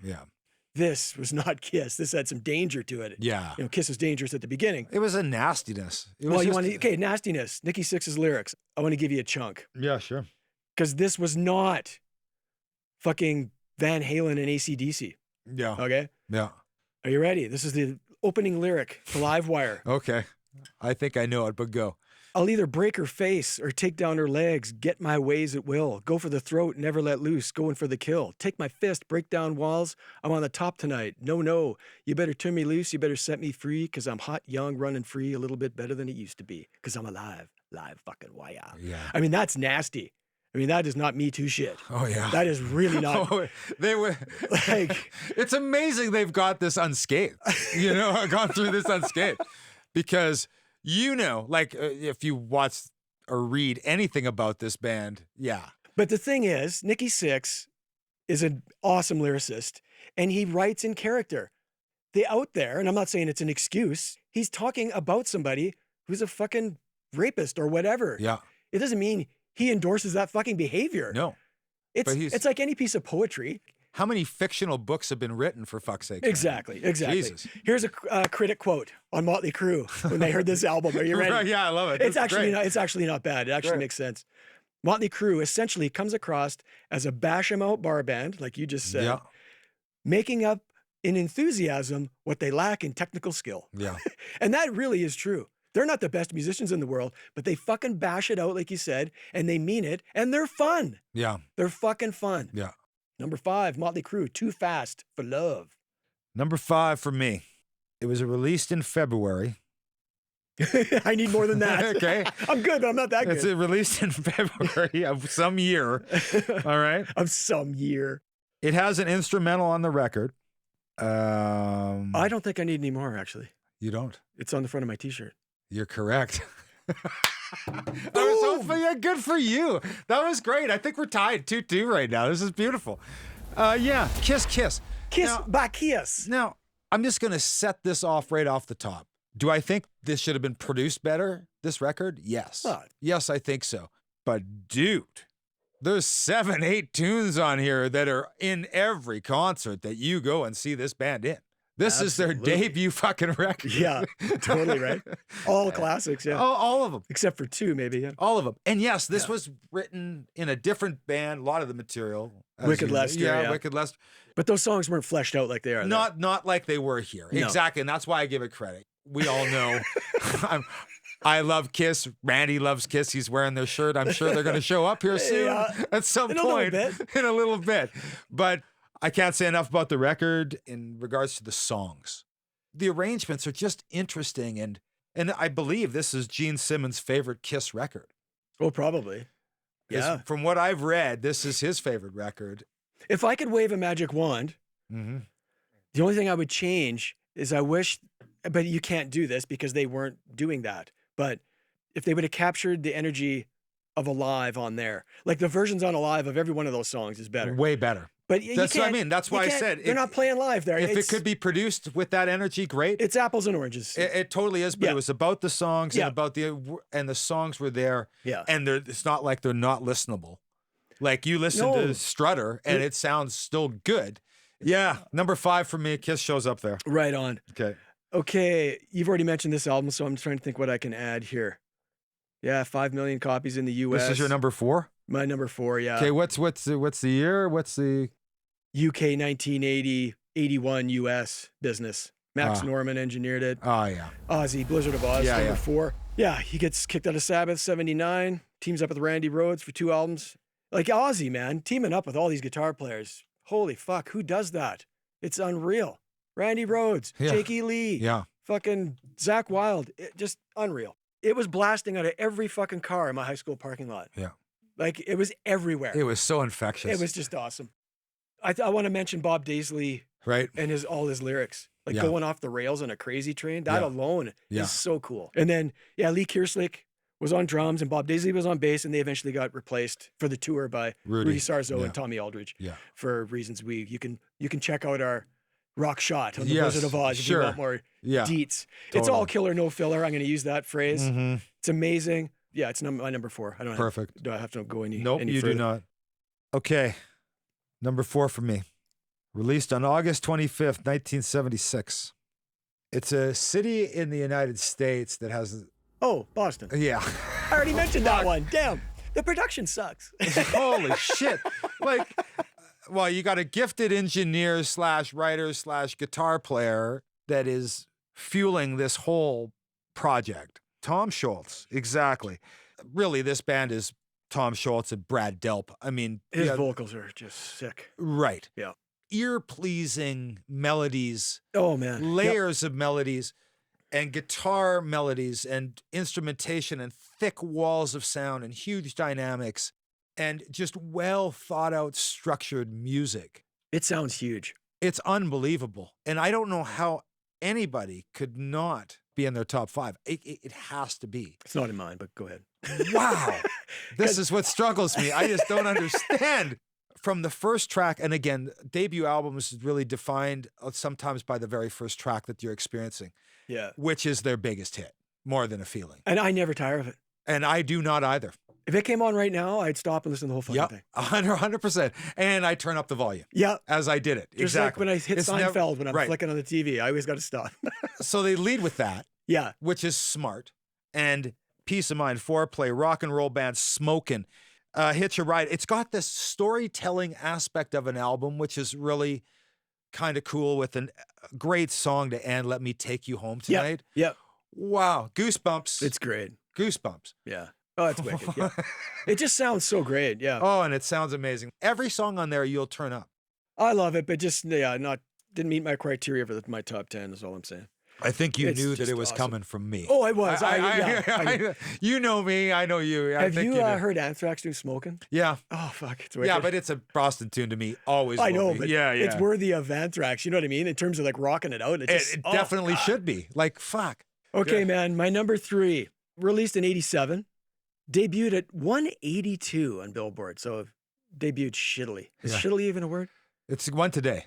This was not Kiss. This had some danger to it. Yeah. You know, Kiss was dangerous at the beginning. It was a nastiness. Nastiness. Nikki Sixx's lyrics. I want to give you a chunk. Yeah, sure. Because this was not fucking Van Halen and AC/DC. Yeah. Okay? Yeah. Are you ready? This is the opening lyric to Livewire. Okay. I think I know it, but go. I'll either break her face or take down her legs, get my ways at will, go for the throat, never let loose, going for the kill, take my fist, break down walls, I'm on the top tonight, no, you better turn me loose, you better set me free, because I'm hot, young, running free, a little bit better than it used to be, because I'm alive, live fucking wire. Yeah. I mean, that's nasty. I mean, that is not Me Too shit. Oh, yeah. That is really not. They were like, it's amazing they've got this unscathed, you know, gone through this unscathed, because you know, like if you watch or read anything about this band, But the thing is, Nikki Sixx is an awesome lyricist, and he writes in character. The out there, and I'm not saying it's an excuse, he's talking about somebody who's a fucking rapist or whatever. Yeah. It doesn't mean he endorses that fucking behavior. No. It's like any piece of poetry. How many fictional books have been written, for fuck's sake? Exactly. Jesus. Here's a critic quote on Motley Crue when they heard this album. Are you ready? Yeah, I love it. It's actually not bad. It actually makes sense. Motley Crue essentially comes across as a bash 'em out bar band, like you just said, making up in enthusiasm what they lack in technical skill. Yeah. And that really is true. They're not the best musicians in the world, but they fucking bash it out, like you said, and they mean it, and they're fun. Yeah. They're fucking fun. Yeah. Number 5, Motley Crue, Too Fast for Love. Number 5 for me. It was released in February. I need more than that. Okay. I'm good, but I'm not that good. It's released in February of some year. All right. Of some year. It has an instrumental on the record. I don't think I need any more, actually. You don't? It's on the front of my t-shirt. You're correct. Good for you. That was great. I think we're tied 2-2 right now. This is beautiful. Kiss. Kiss by Kiss. Now, I'm just going to set this off right off the top. Do I think this should have been produced better, this record? Yes. Yes, I think so. But dude, there's 7-8 tunes on here that are in every concert that you go and see this band in. This is their debut fucking record. Yeah, totally right. All classics, yeah. All of them. Except for 2, maybe. Yeah. All of them. And yes, this was written in a different band. A lot of the material. Wicked Lester. Yeah, Wicked Lester. But those songs weren't fleshed out like they are. Not like they were here. No. Exactly. And that's why I give it credit. We all know. I love Kiss. Randy loves Kiss. He's wearing their shirt. I'm sure they're going to show up here soon at some point. In a little bit. But I can't say enough about the record in regards to the songs. The arrangements are just interesting, and I believe this is Gene Simmons' favorite Kiss record. Oh, probably. Yeah. From what I've read, this is his favorite record. If I could wave a magic wand, the only thing I would change is I wish, but you can't do this because they weren't doing that. But if they would have captured the energy of Alive on there, like the versions on Alive of every one of those songs is better. Way better. But that's what I mean. That's why I said they're not playing live there. If it could be produced with that energy, great. It's apples and oranges. It totally is. But it was about the songs and about the songs were there. Yeah. And it's not like they're not listenable. Like you listen to Strutter and it sounds still good. Yeah. Number 5 for me. Kiss shows up there. Right on. Okay. Okay. You've already mentioned this album, so I'm trying to think what I can add here. Yeah, 5 million copies in the U.S. This is your number 4? My number 4, yeah. Okay, what's the year? What's the UK 1980, 81 US business. Max Norman engineered it. Oh yeah. Ozzy, Blizzard of Oz, number 4. Yeah, he gets kicked out of Sabbath, 79. Teams up with Randy Rhoads for 2 albums. Like Ozzy, man, teaming up with all these guitar players. Holy fuck, who does that? It's unreal. Randy Rhoads, Jake E. Lee, fucking Zakk Wylde, just unreal. It was blasting out of every fucking car in my high school parking lot. Yeah. Like, it was everywhere. It was so infectious. It was just awesome. I want to mention Bob Daisley and all his lyrics. Like going off the rails on a crazy train. That alone is so cool. And then, Lee KERSLAKE was on drums and Bob Daisley was on bass, and they eventually got replaced for the tour by Rudy Sarzo and Tommy Aldridge for reasons you can check out our rock shot on the Blizzard of Oz if you want more deets. Totally. It's all killer, no filler. I'm going to use that phrase. Mm-hmm. It's amazing. Yeah, it's my number 4. Do I have to go any Nope, you further? do not. Okay, number 4 for me. Released on August 25th, 1976. It's a city in the United States that has... Oh, Boston. Yeah. I already mentioned that one. Damn, the production sucks. Holy shit. Like, well, you got a gifted engineer / writer / guitar player that is fueling this whole project. Tom Scholz, exactly. Really, this band is Tom Scholz and Brad Delp. I mean... His vocals are just sick. Right. Yeah. Ear-pleasing melodies. Oh, man. Layers of melodies and guitar melodies and instrumentation and thick walls of sound and huge dynamics and just well thought out, structured music. It sounds huge. It's unbelievable. And I don't know how anybody could not be in their top 5. It has to be. It's not in mine, but go ahead. Wow. This is what struggles me. I just don't understand. From the first track, and again, debut albums is really defined sometimes by the very first track that you're experiencing. Yeah. Which is their biggest hit, More Than a Feeling. And I never tire of it. And I do not either. If it came on right now, I'd stop and listen to the whole fucking thing. 100%. And I turn up the volume. Yeah. As I did it. Just exactly. like when I hit Seinfeld when I'm flicking on the TV, I always got to stop. So they lead with that. Yeah. Which is smart. And Peace of Mind, Foreplay, rock and roll band, Smokin', Hitch a Ride. It's got this storytelling aspect of an album, which is really kind of cool, with a great song to end, Let Me Take You Home Tonight. Yeah. Wow. Goosebumps. It's great. Goosebumps. Yeah. Oh, it's wicked. Yeah. It just sounds so great. Yeah. Oh, and it sounds amazing. Every song on there, you'll turn up. I love it, but just, didn't meet my criteria for my top 10 is all I'm saying. I think you knew that it was coming from me. Oh, it was. You know me. I know you. Have you heard Anthrax do Smokin'? Yeah. Oh, fuck. It's wicked. Yeah, but it's a Boston tune to me. Always. I know, but it's worthy of Anthrax. You know what I mean? In terms of like rocking it out. It definitely should be. Like, fuck. Okay, man. My number 3, released in 87, debuted at 182 on Billboard. So debuted shittily. Is shittily even a word? It's one today.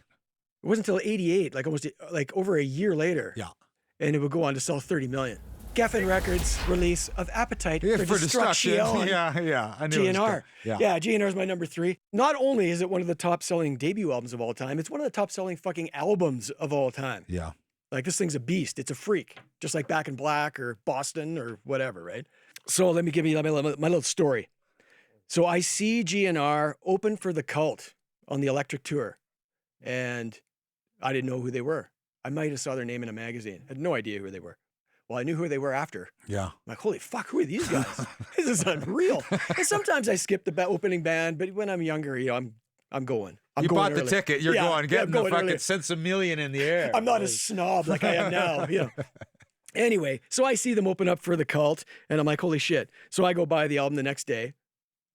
It wasn't until 88, like over a year later. Yeah. And it would go on to sell 30 million. Geffen Records release of Appetite for Destruction. Yeah. I knew GNR. GNR is my number 3. Not only is it one of the top selling debut albums of all time, it's one of the top selling fucking albums of all time. Yeah. Like, this thing's a beast. It's a freak. Just like Back in Black or Boston or whatever, right? So let me give you my little story. So I see GNR open for The Cult on the Electric Tour. And I didn't know who they were. I might have saw their name in a magazine. I had no idea who they were. Well, I knew who they were after. Yeah. I'm like, holy fuck, who are these guys? This is unreal. And sometimes I skip the opening band, but when I'm younger, I'm going. You bought the ticket. You're going. Getting the fucking cents a million in the air. I'm not a snob like I am now. Anyway, so I see them open up for The Cult, and I'm like, holy shit. So I go buy the album the next day.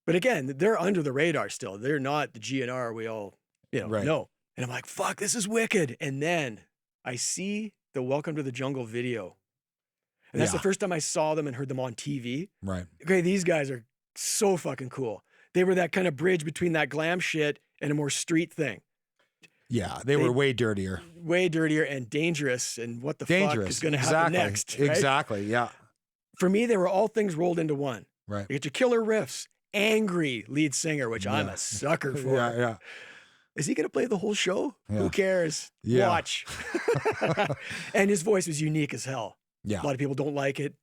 But again, they're under the radar still. They're not the GNR we all know. And I'm like, fuck, this is wicked. And then I see the Welcome to the Jungle video. And that's the first time I saw them and heard them on TV. Right. Okay, these guys are so fucking cool. They were that kind of bridge between that glam shit and a more street thing. Yeah, they were way dirtier. Way dirtier and dangerous, and what the fuck is going to happen next? Right? Exactly, yeah. For me, they were all things rolled into one. Right. You get your killer riffs, angry lead singer, which I'm a sucker for. Yeah. Is he going to play the whole show? Yeah. Who cares? Yeah. Watch. And his voice was unique as hell. Yeah. A lot of people don't like it.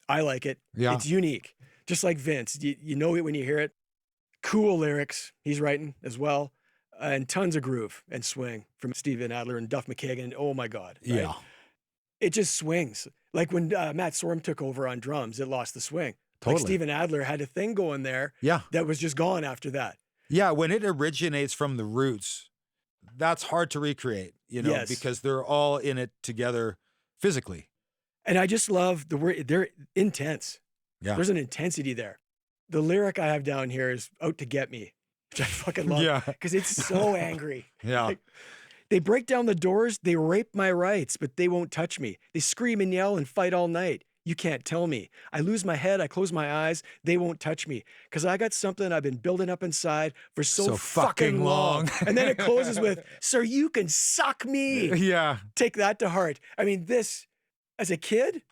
I like it. Yeah. It's unique. Just like Vince. You know it when you hear it. Cool lyrics he's writing as well. And tons of groove and swing from Steven Adler and Duff McKagan. Oh my God. Right? Yeah. It just swings. Like when Matt Sorum took over on drums, it lost the swing. Totally. Like Steven Adler had a thing going there that was just gone after that. Yeah, when it originates from the roots, that's hard to recreate, because they're all in it together physically. And I just love the word, they're intense. Yeah. There's an intensity there. The lyric I have down here is "out to get me," which I fucking love because it's so angry. Yeah. Like, they break down the doors, they rape my rights, but they won't touch me. They scream and yell and fight all night. You can't tell me. I lose my head, I close my eyes, they won't touch me. Because I got something I've been building up inside for so fucking long. And then it closes with, "Sir, you can suck me." Yeah. Take that to heart. I mean, this, as a kid,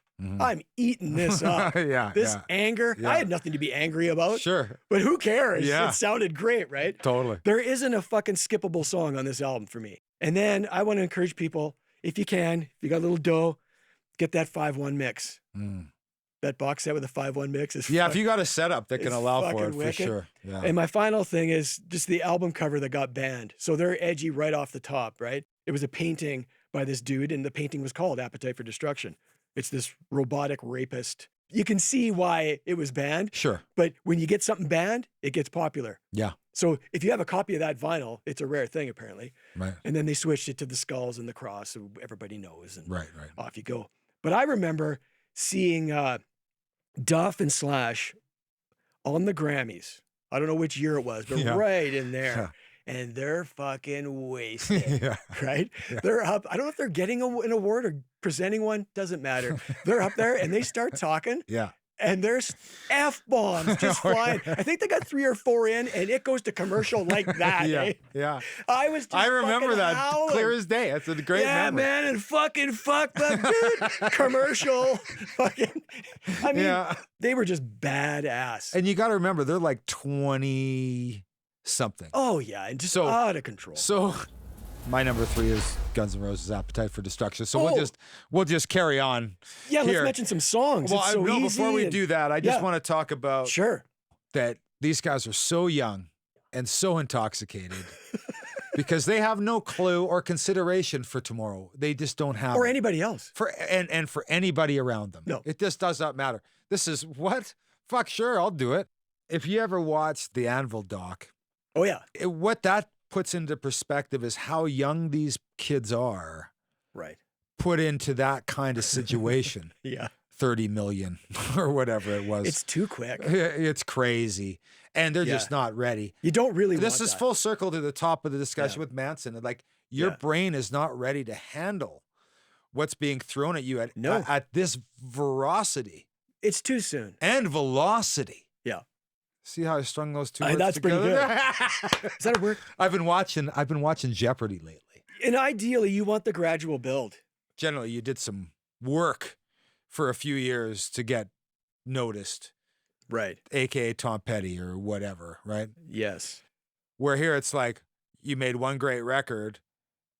I'm eating this up. This anger, I had nothing to be angry about. Sure. But who cares? Yeah. It sounded great, right? Totally. There isn't a fucking skippable song on this album for me. And then I want to encourage people, if you can, if you got a little dough, get that 5-1 mix. That box set with a 5-1 mix is if you got a setup that can allow for it, wicked. for sure. Yeah. And my final thing is just the album cover that got banned. So they're edgy right off the top, right? It was a painting by this dude, and the painting was called Appetite for Destruction. It's this robotic rapist. You can see why it was banned. Sure. But when you get something banned, it gets popular. Yeah. So if you have a copy of that vinyl, it's a rare thing apparently. Right. And then they switched it to the skulls and the cross, so everybody knows. And right. off you go. But I remember seeing Duff and Slash on the Grammys. I don't know which year it was, but right in there. And they're fucking wasted, right? Yeah. They're up. I don't know if they're getting an award or presenting one. Doesn't matter. They're up there and they start talking. Yeah. And there's F-bombs just flying. I think they got 3 or 4 in, and it goes to commercial like that. Yeah. I remember that howling. clear as day. That's a great memory. Man, and fucking fuck the dude. Commercial. Fucking. I mean, they were just badass. And you got to remember, they're like 20 something. Oh yeah, and just out of control. So my number 3 is Guns N' Roses' Appetite for Destruction. So we'll just carry on. Yeah, here. Let's mention some songs. Well, it's so easy before we do that, I just want to talk about that these guys are so young and so intoxicated because they have no clue or consideration for tomorrow. They just don't have or anybody else. And for anybody around them. No. It just does not matter. This is what? Fuck sure, I'll do it. If you ever watched the Anvil doc. Oh yeah. What that puts into perspective is how young these kids are. Right. Put into that kind of situation. 30 million or whatever it was. It's too quick. It's crazy. And they're just not ready. You don't really want This is full circle to the top of the discussion with Manson. Like your brain is not ready to handle what's being thrown at you at this veracity. It's too soon. And velocity. Yeah. See how I strung those two words that's together? Pretty good. Is that a word? I've been watching Jeopardy lately. And ideally, you want the gradual build. Generally, you did some work for a few years to get noticed. Right. AKA Tom Petty or whatever, right? Yes. Where here it's like you made one great record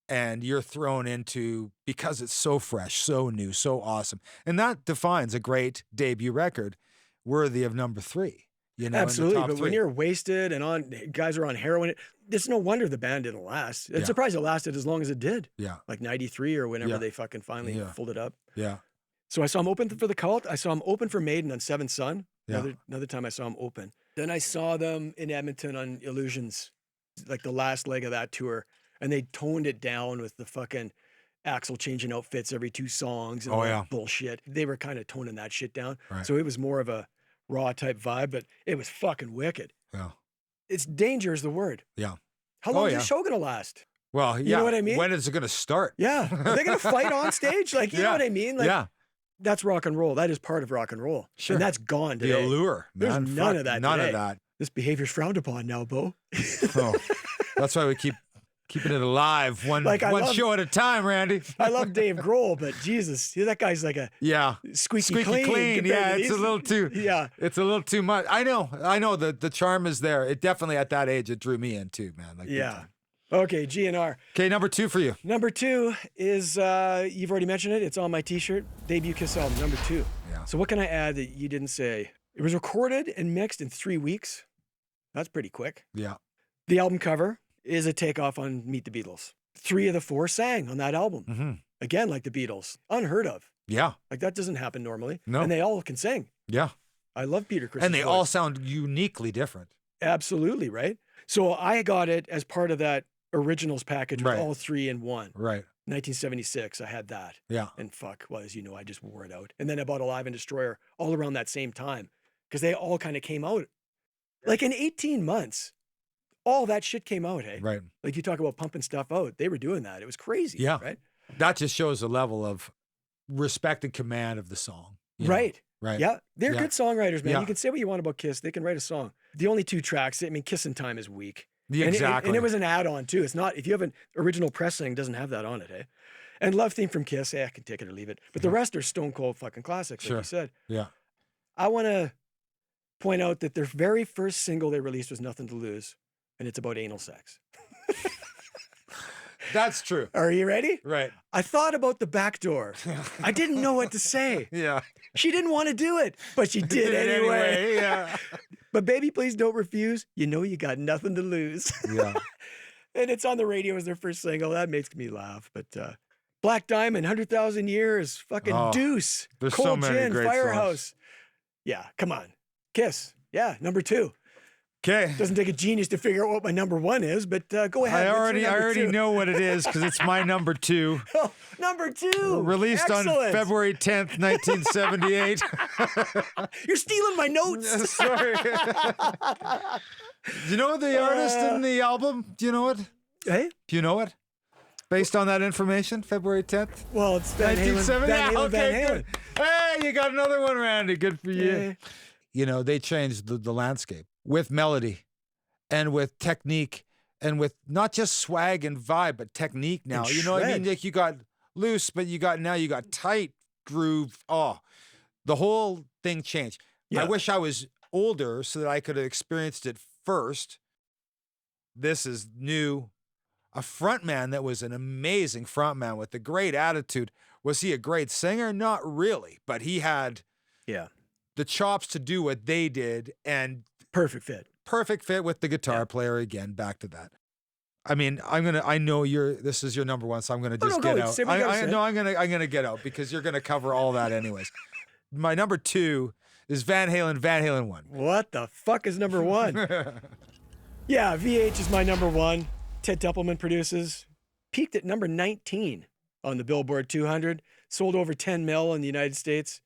and you're thrown into, because it's so fresh, so new, so awesome. And that defines a great debut record worthy of number 3. You know, absolutely, but 3. when you're wasted and guys are on heroin, it's no wonder the band didn't last. I'm surprised it lasted as long as it did. Yeah. Like 93 or whenever they fucking finally folded up. Yeah. So I saw him open for the Cult. I saw him open for Maiden on Seventh Son. Another time I saw him open. Then I saw them in Edmonton on Illusions, like the last leg of that tour. And they toned it down with the fucking Axl changing outfits every 2 songs and all that bullshit. They were kind of toning that shit down. Right. So it was more of a raw type vibe, but it was fucking wicked. Yeah. It's danger is the word. Yeah. How long is the show going to last? Well, you know what I mean? When is it going to start? Yeah. Are they going to fight on stage? Like, you know what I mean? Like, that's rock and roll. That is part of rock and roll. Sure. And that's gone today. The allure, man. There's none of that None today. of that. This behavior's frowned upon now, Beau. That's why we keeping it alive, one show at a time, Randy. I love Dave Grohl, but Jesus, that guy's like a squeaky clean. Yeah, it's a little too. Yeah, it's a little too much. I know. The charm is there. It definitely at that age it drew me in too, man. Like Okay, GNR. Okay, number 2 for you. Number 2 is you've already mentioned it. It's on my T-shirt. Debut Kiss album, number 2. Yeah. So what can I add that you didn't say? It was recorded and mixed in 3 weeks. That's pretty quick. Yeah. The album cover is a takeoff on Meet the Beatles. 3 of the 4 sang on that album. Mm-hmm. Again, like the Beatles. Unheard of. Yeah. Like that doesn't happen normally. No. And they all can sing. Yeah. I love Peter Criss. And they all sound uniquely different. Absolutely, right? So I got it as part of that originals package with Right. all 3 in one. Right. 1976, I had that. Yeah. And as you know, I just wore it out. And then I bought Alive and Destroyer all around that same time because they all kind of came out. Like in 18 months, all that shit came out, hey? Right. Like you talk about pumping stuff out. They were doing that. It was crazy. Yeah. Right? That just shows the level of respect and command of the song. you know? Right. Right. Yeah. They're good songwriters, man. Yeah. You can say what you want about Kiss. They can write a song. The only 2 tracks, I mean, Kissin' Time is weak. Yeah, And exactly. it was an add-on too. It's not, if you have an original pressing, it doesn't have that on it, eh? And Love Theme from Kiss, I can take it or leave it. But the rest are stone cold fucking classics, like you said. Yeah. I want to point out that their very first single they released was Nothing to Lose, and it's about anal sex. That's true. Are you ready? Right. I thought about the back door. I didn't know what to say. Yeah. She didn't want to do it, but she did anyway. Yeah. But baby, please don't refuse. You know you got nothing to lose. Yeah. And it's on the radio as their first single. That makes me laugh. But Black Diamond, 100,000 Years, fucking Deuce, there's Cold so many Gin, great Firehouse. songs. Yeah, come on. Kiss. Yeah, number 2. Okay. Doesn't take a genius to figure out what my number 1 is, but go ahead. I What's your number already 2? know what it is because it's my number 2. Oh, number 2. Released on Excellent. February 10th, 1978. You're stealing my notes. Sorry. Do you know the artist in the album? Do you know it? Hey? Do you know it? Based on that information, February 10th? Well, it's Van Halen. 1970. Van Halen, Van Halen. Good. Hey, you got another one, Randy. Good for you. Yeah. You know, they changed the landscape with melody and with technique and with not just swag and vibe, but technique now. And you know what I mean? shred. Like you got loose, but you got tight groove. Oh, the whole thing changed. Yeah. I wish I was older so that I could have experienced it first. This is new. A frontman that was an amazing frontman with a great attitude. Was he a great singer? Not really, but he had the chops to do what they did and Perfect fit. perfect fit with the guitar player again. Back to that. I mean, I know this is your number 1, so I'm gonna just get out. I'm gonna get out because you're gonna cover all that anyways. My number 2 is Van Halen 1. What the fuck is number 1? Yeah, VH is my number 1. Ted Templeman produces. Peaked at number 19 on the Billboard 200. Sold over 10 mil in the United States.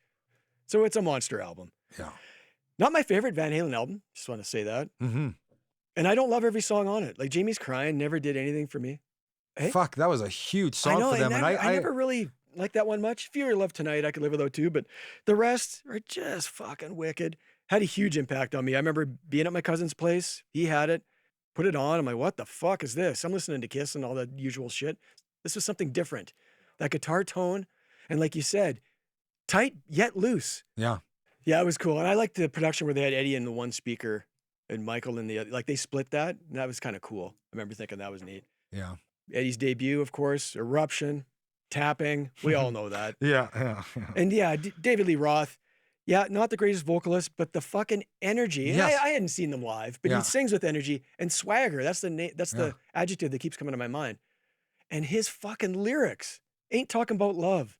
So it's a monster album. Yeah. Not my favorite Van Halen album. Just want to say that. Mm-hmm. And I don't love every song on it. Like Jamie's Crying never did anything for me. Hey? Fuck, that was a huge song I know, for them. And I never really liked that one much. Fury Love Tonight, I could live without too, but the rest are just fucking wicked. Had a huge impact on me. I remember being at my cousin's place. He had it. Put it on. I'm like, what the fuck is this? I'm listening to Kiss and all that usual shit. This was something different. That guitar tone. And like you said, tight yet loose. Yeah. Yeah, it was cool. And I liked the production where they had Eddie in the one speaker and Michael in the other. Like they split that. And that was kind of cool. I remember thinking that was neat. Yeah. Eddie's debut, of course, Eruption, Tapping. We all know that. Yeah. And yeah, David Lee Roth. Yeah, not the greatest vocalist, but the fucking energy. And Yes. I hadn't seen them live, but he sings with energy and swagger. That's the adjective that keeps coming to my mind. And his fucking lyrics ain't talking about love.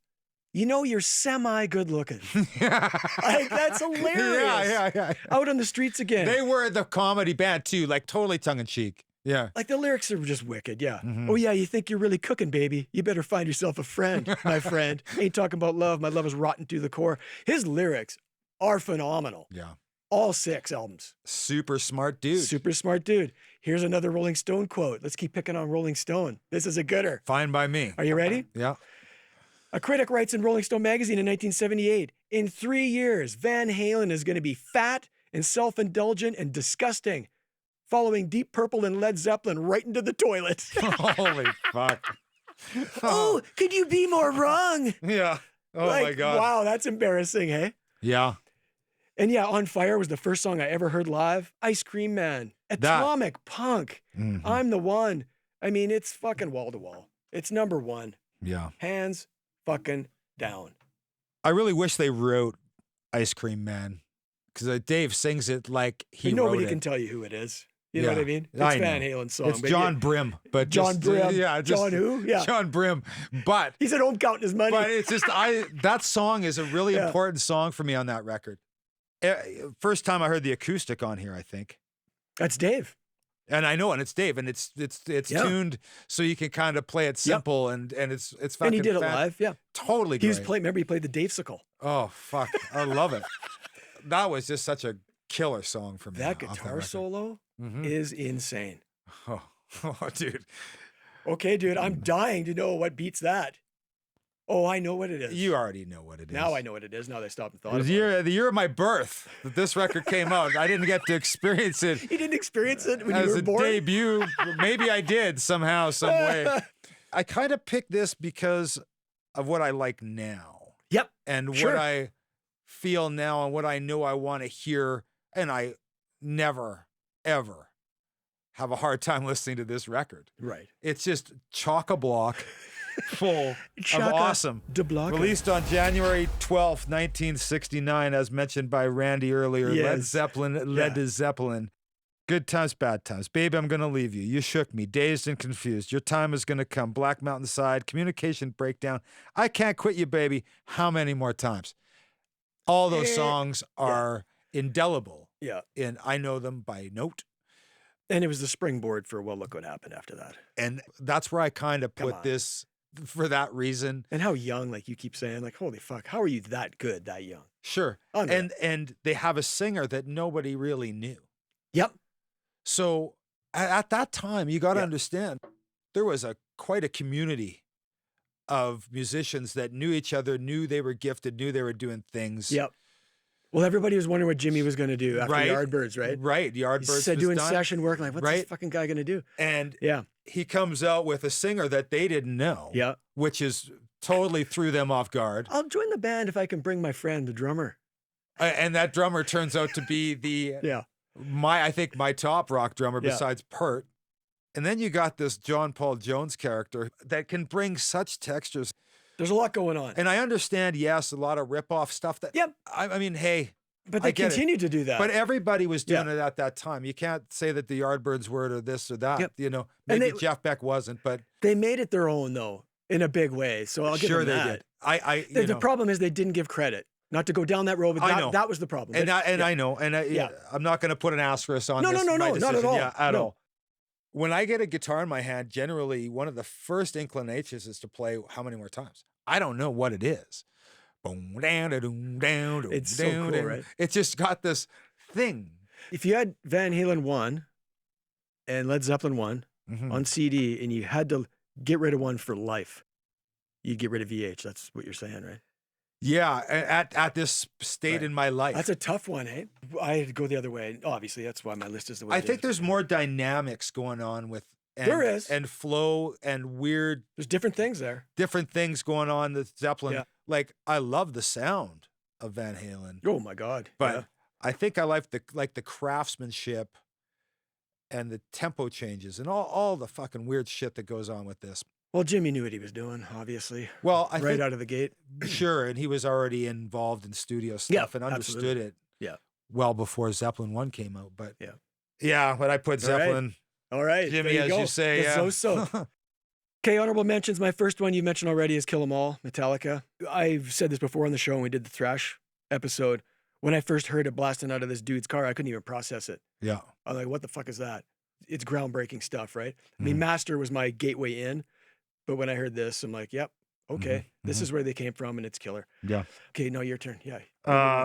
You know you're semi good looking. Like that's hilarious. Yeah. Out on the streets again. They were the comedy band too, like totally tongue in cheek. Yeah. Like the lyrics are just wicked, yeah. Mhm. Oh yeah, you think you're really cooking, baby. You better find yourself a friend, my friend. Ain't talking about love. My love is rotten to the core. His lyrics are phenomenal. Yeah. All 6 albums. Super smart dude. Super smart dude. Here's another Rolling Stone quote. Let's keep picking on Rolling Stone. This is a gooder. Fine by me. Are you ready? Yeah. A critic writes in Rolling Stone magazine in 1978, in 3 years, Van Halen is going to be fat and self-indulgent and disgusting. following Deep Purple and Led Zeppelin right into the toilet. Holy fuck. Oh, could you be more wrong? Yeah. Oh my God. Wow, that's embarrassing, hey? Yeah. And yeah, On Fire was the first song I ever heard live. Ice Cream Man, Atomic Punk, I'm the One. I mean, it's fucking wall to wall. It's number one. Yeah. Hands fucking down. I really wish they wrote Ice Cream Man, because Dave sings it like he wrote it. Nobody can tell you who it is. You know what I mean? It's Van Halen's song. It's John Brim. But John Brim. Yeah. John who? Yeah. John Brim. But he said, "Home counting his money." But it's just, that song is a really important song for me on that record. First time I heard the acoustic on here, I think. That's Dave. And I know, and it's Dave, and it's tuned so you can kind of play it simple, and it's fucking. And he did it live, totally. He was playing. Remember, he played the Dave-sicle. Oh fuck, I love it. That was just such a killer song for me. That guitar solo is insane. Oh, dude. Okay, dude, I'm dying to know what beats that. Oh, I know what it is. You already know what it is. Now I know what it is. Now that I stopped and thought about it. The year of my birth that this record came out. I didn't get to experience it. You didn't experience it when you were born? As a debut. Maybe I did somehow, some way. I kind of picked this because of what I like now. Yep. And what I feel now and what I know I want to hear. And I never, ever have a hard time listening to this record. Right. It's just chock-a-block. Full of awesome. Released on January 12th, 1969, as mentioned by Randy earlier. Yes. Led Zeppelin. Good times, bad times. Baby, I'm going to leave you. You shook me, dazed and confused. Your time is going to come. Black Mountain Side, communication breakdown. I can't quit you, baby. How many more times? All those songs are indelible. Yeah. And I know them by note. And it was the springboard for, well, look what happened after that. And that's where I kind of put this for that reason. And how young, like you keep saying, like, holy fuck, how are you that good, that young? Sure. And they have a singer that nobody really knew. Yep. So at that time, you got to understand, there was quite a community of musicians that knew each other, knew they were gifted, knew they were doing things. Yep. Well, everybody was wondering what Jimmy was going to do after Yardbirds, right? Right. Yardbirds He said doing session work, like, what's this fucking guy going to do? And he comes out with a singer that they didn't know. Yeah. Which is totally threw them off guard. I'll join the band if I can bring my friend, the drummer. And that drummer turns out to be I think my top rock drummer besides Pert. And then you got this John Paul Jones character that can bring such textures. There's a lot going on. And I understand, yes, a lot of rip-off stuff. I mean, hey. But they continue to do that. But everybody was doing it at that time. You can't say that the Yardbirds were or this or that. You know, maybe Jeff Beck wasn't, but. They made it their own, though, in a big way. So I'll give them that. They did. The problem is they didn't give credit. Not to go down that road, but that was the problem. And I know. And I'm not going to put an asterisk on this. No, not at all. Yeah, at all. When I get a guitar in my hand, generally, one of the first inclinations is to play how many more times. I don't know what it is. It's so cool, right? It's just got this thing. If you had Van Halen 1 and Led Zeppelin 1 on CD and you had to get rid of one for life, you'd get rid of VH. That's what you're saying, right? Yeah, at this state in my life. That's a tough one, eh? I had to go the other way. Obviously, that's why my list is the way I think there's more dynamics going on with there is. And flow and weird. There's different things there. Different things going on with Zeppelin. Yeah. Like, I love the sound of Van Halen. Oh my God. But I think I like the craftsmanship and the tempo changes and all the fucking weird shit that goes on with this. Well, Jimmy knew what he was doing, obviously. Well, I think out of the gate. Sure, and he was already involved in studio stuff and understood it. Yeah. Well before Zeppelin 1 came out, but yeah, but I put Zeppelin. All right, Jimmy, as you say. So. Okay, honorable mentions. My first one you mentioned already is Kill 'Em All, Metallica. I've said this before on the show when we did the thrash episode. When I first heard it blasting out of this dude's car, I couldn't even process it. Yeah. I was like, what the fuck is that? It's groundbreaking stuff, right? I mean, Master was my gateway in, but when I heard this, I'm like, yep, okay, this is where they came from and it's killer. Yeah. Okay, now your turn. Yeah.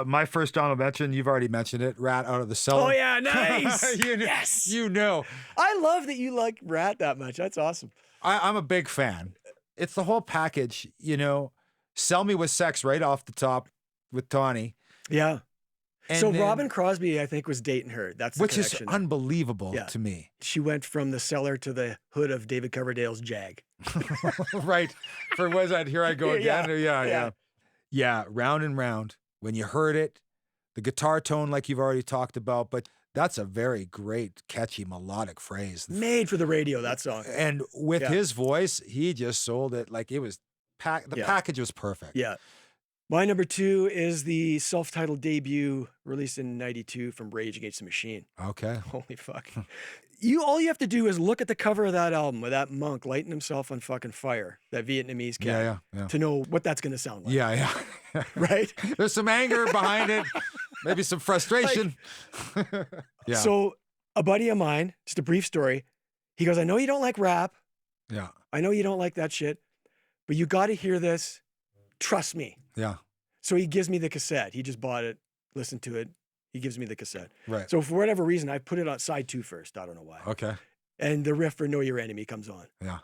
My first honorable mention, you've already mentioned it, Rat Out of the Cellar. Oh yeah, nice. Yes. You know. I love that you like Rat that much. That's awesome. I'm a big fan. It's the whole package, you know. Sell Me With Sex right off the top with Tawny. Yeah. So Robin Crosby, I think, was dating her. That's the which is connection. unbelievable to me. She went from the cellar to the hood of David Coverdale's Jag. Right. For was that Here I Go Again? Yeah, Round and Round. When you heard it, the guitar tone, like you've already talked about, but that's a very great, catchy, melodic phrase. Made for the radio, that song. And with his voice, he just sold it like it was, the package was perfect. Yeah. My number 2 is the self-titled debut released in '92 from Rage Against the Machine. Okay. Holy fuck. All you have to do is look at the cover of that album with that monk lighting himself on fucking fire, that Vietnamese cat, to know what that's going to sound like. Yeah. Right? There's some anger behind it, maybe some frustration. So a buddy of mine, just a brief story, he goes, I know you don't like rap. Yeah. I know you don't like that shit, but you got to hear this. Trust me. Yeah. So he gives me the cassette. He just bought it, listened to it. He gives me the cassette. Right. So for whatever reason, I put it on side 2 first. I don't know why. Okay. And the riff for Know Your Enemy comes on. Yeah.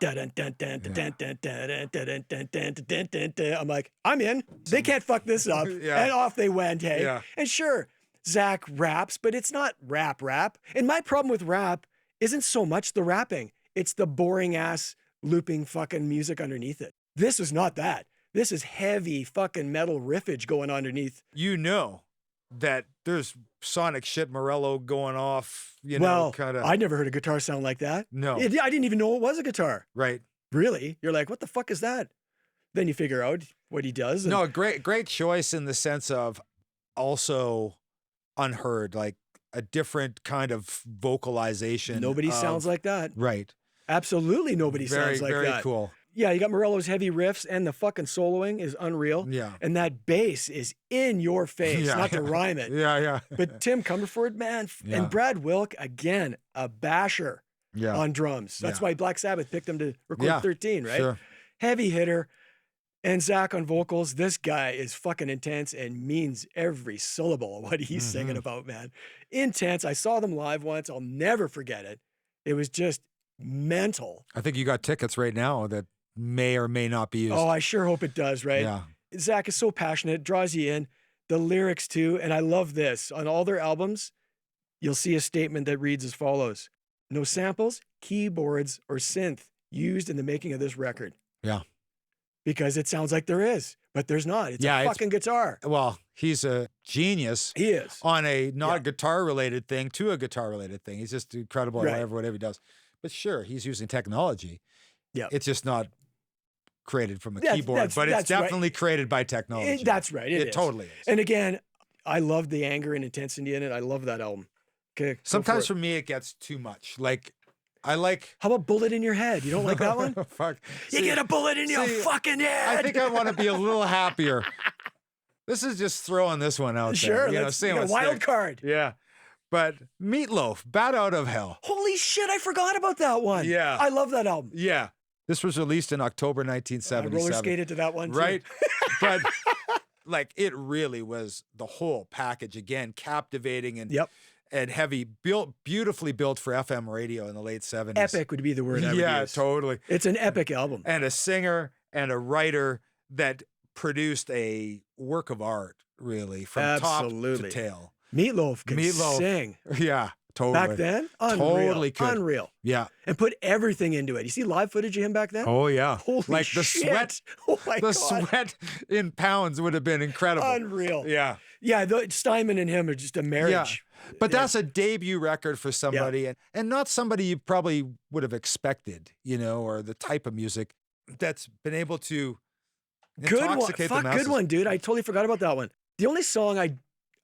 I'm like, I'm in. They can't fuck this up. And off they went, hey. Yeah. And sure, Zach raps, but it's not rap. And my problem with rap isn't so much the rapping. It's the boring ass looping fucking music underneath it. This is not that. This is heavy fucking metal riffage going underneath. You know that there's sonic shit Morello going off, you know, kind of. I never heard a guitar sound like that. No. I didn't even know it was a guitar. Right. Really? You're like, what the fuck is that? Then you figure out what he does. And no, great choice in the sense of also unheard, like a different kind of vocalization. Nobody sounds like that. Right. Absolutely nobody sounds like that. Very cool. Yeah, you got Morello's heavy riffs and the fucking soloing is unreal. Yeah. And that bass is in your face, not to rhyme it. Yeah. But Tim Comerford, man, and Brad Wilk, again, a basher on drums. That's why Black Sabbath picked him to record 13, right? Sure. Heavy hitter. And Zach on vocals, this guy is fucking intense and means every syllable of what he's singing about, man. Intense. I saw them live once. I'll never forget it. It was just mental. I think you got tickets right now that may or may not be used. Oh, I sure hope it does, right? Yeah. Zach is so passionate, draws you in. The lyrics too, and I love this. On all their albums, you'll see a statement that reads as follows. No samples, keyboards, or synth used in the making of this record. Yeah. Because it sounds like there is, but there's not. It's a fucking guitar. Well, he's a genius. He is. On a not guitar-related thing to a guitar-related thing. He's just incredible at whatever he does. But sure, he's using technology. Yeah. It's just not created from a keyboard, but it's definitely created by technology. That's right. It totally is. And again, I love the anger and intensity in it. I love that album. Okay. Sometimes for me, it gets too much. Like, I like. How about Bullet in Your Head? You don't like that one? Fuck. You get a bullet in your fucking head. I think I want to be a little happier. This is just throwing this one out there. Sure. Let's see a wild card. Yeah. But Meatloaf, Bat Out of Hell. Holy shit, I forgot about that one. Yeah. I love that album. Yeah. This was released in October 1977. I roller skated to that one too. Right? But like it really was the whole package again, captivating and heavy, beautifully built for FM radio in the late 70s. Epic would be the word I would use. Yeah, totally. It's an epic album. And a singer and a writer that produced a work of art, really, from top to tail. Meatloaf could sing. Yeah, totally. Back then? Unreal. Totally could. Unreal. Yeah. And put everything into it. You see live footage of him back then? Oh, yeah. Holy like the shit. sweat. Oh, my God. The sweat in pounds would have been incredible. Unreal. Yeah. Yeah, Steinman and him are just a marriage. Yeah. But that's a debut record for somebody and not somebody you probably would have expected, you know, or the type of music that's been able to intoxicate the masses. Good one, dude. I totally forgot about that one. The only song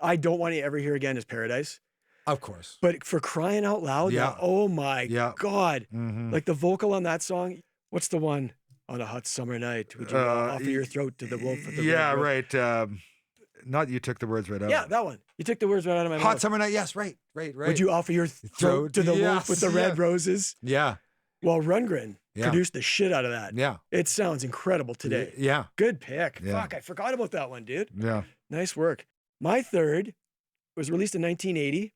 I don't want to ever hear again is Paradise. Of course. But for crying out loud, oh my God. Like the vocal on that song, what's the one? On a hot summer night, would you offer your throat to the wolf with the red rose? Right. Not you took the words right out. Yeah, that one. You took the words right out of my mouth. Hot summer night, yes, right. Would you offer your throat to the wolf with the red roses? Yeah. Well, Rundgren produced the shit out of that. Yeah. It sounds incredible today. Yeah. Good pick. Yeah. Fuck, I forgot about that one, dude. Yeah. Nice work. My third was released in 1980.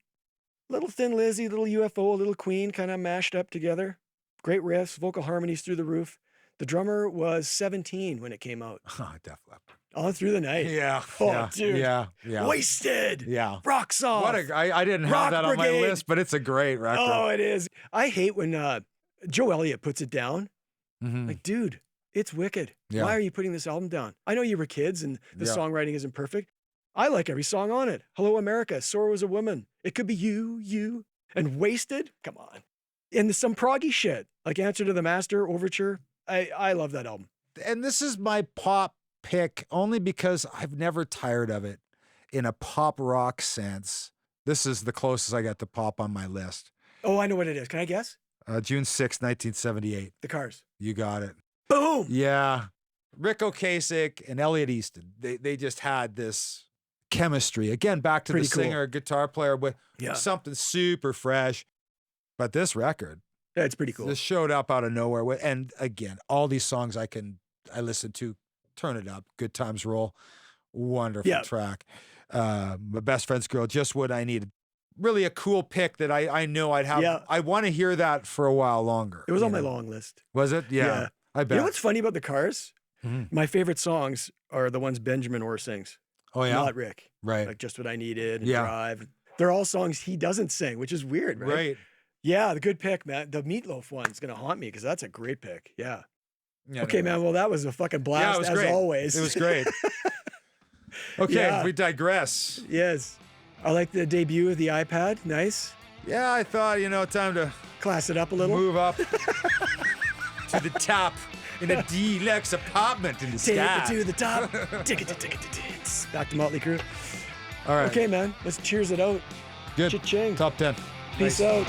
Little Thin Lizzy, little UFO, little Queen kind of mashed up together. Great riffs, vocal harmonies through the roof. The drummer was 17 when it came out. Def Leppard. All Through the Night. Yeah. Oh, yeah, dude. Yeah. Wasted. Yeah. Rock Song. I didn't have Rock that on Brigade. my list, but it's a great record. Oh, it is. I hate when Joe Elliott puts it down. Mm-hmm. Like, dude, it's wicked. Yeah. Why are you putting this album down? I know you were kids and the songwriting isn't perfect. I like every song on it. Hello, America. Sore Was a Woman. It Could Be You. And Wasted. Come on. And some proggy shit, like Answer to the Master, Overture. I love that album. And this is my pop pick only because I've never tired of it in a pop rock sense. This is the closest I got to pop on my list. Oh, I know what it is. Can I guess? June 6, 1978. The Cars. You got it. Boom. Yeah. Rick Ocasek and Elliot Easton, they just had this chemistry. Again, back to Pretty the cool. singer, guitar player with something super fresh. But this record, it's pretty cool. This showed up out of nowhere. And again, all these songs I listen to, turn it up, Good Times Roll, wonderful track. My Best Friend's Girl, Just What I Needed. Really a cool pick that I know I'd have. Yeah. I want to hear that for a while longer. It was on my long list. Was it? Yeah. I bet. You know what's funny about the Cars? Mm-hmm. My favorite songs are the ones Benjamin Orr sings. Oh, yeah? Not Rick. Right. Like Just What I Needed and Drive. They're all songs he doesn't sing, which is weird, right? Right. Yeah, the good pick, man. The Meatloaf one's going to haunt me because that's a great pick. Yeah. Okay, no. man. Well, that was a fucking blast as great. always. It was great. Okay, we digress. Yes. I like the debut of the iPad. Nice. Yeah, I thought, time to class it up a little. Move up to the top in a deluxe apartment in the Take sky. it to the top. Back to Motley Crue. All right. Okay, man. Let's cheers it out. Good. Cha-ching. Top 10. Peace out.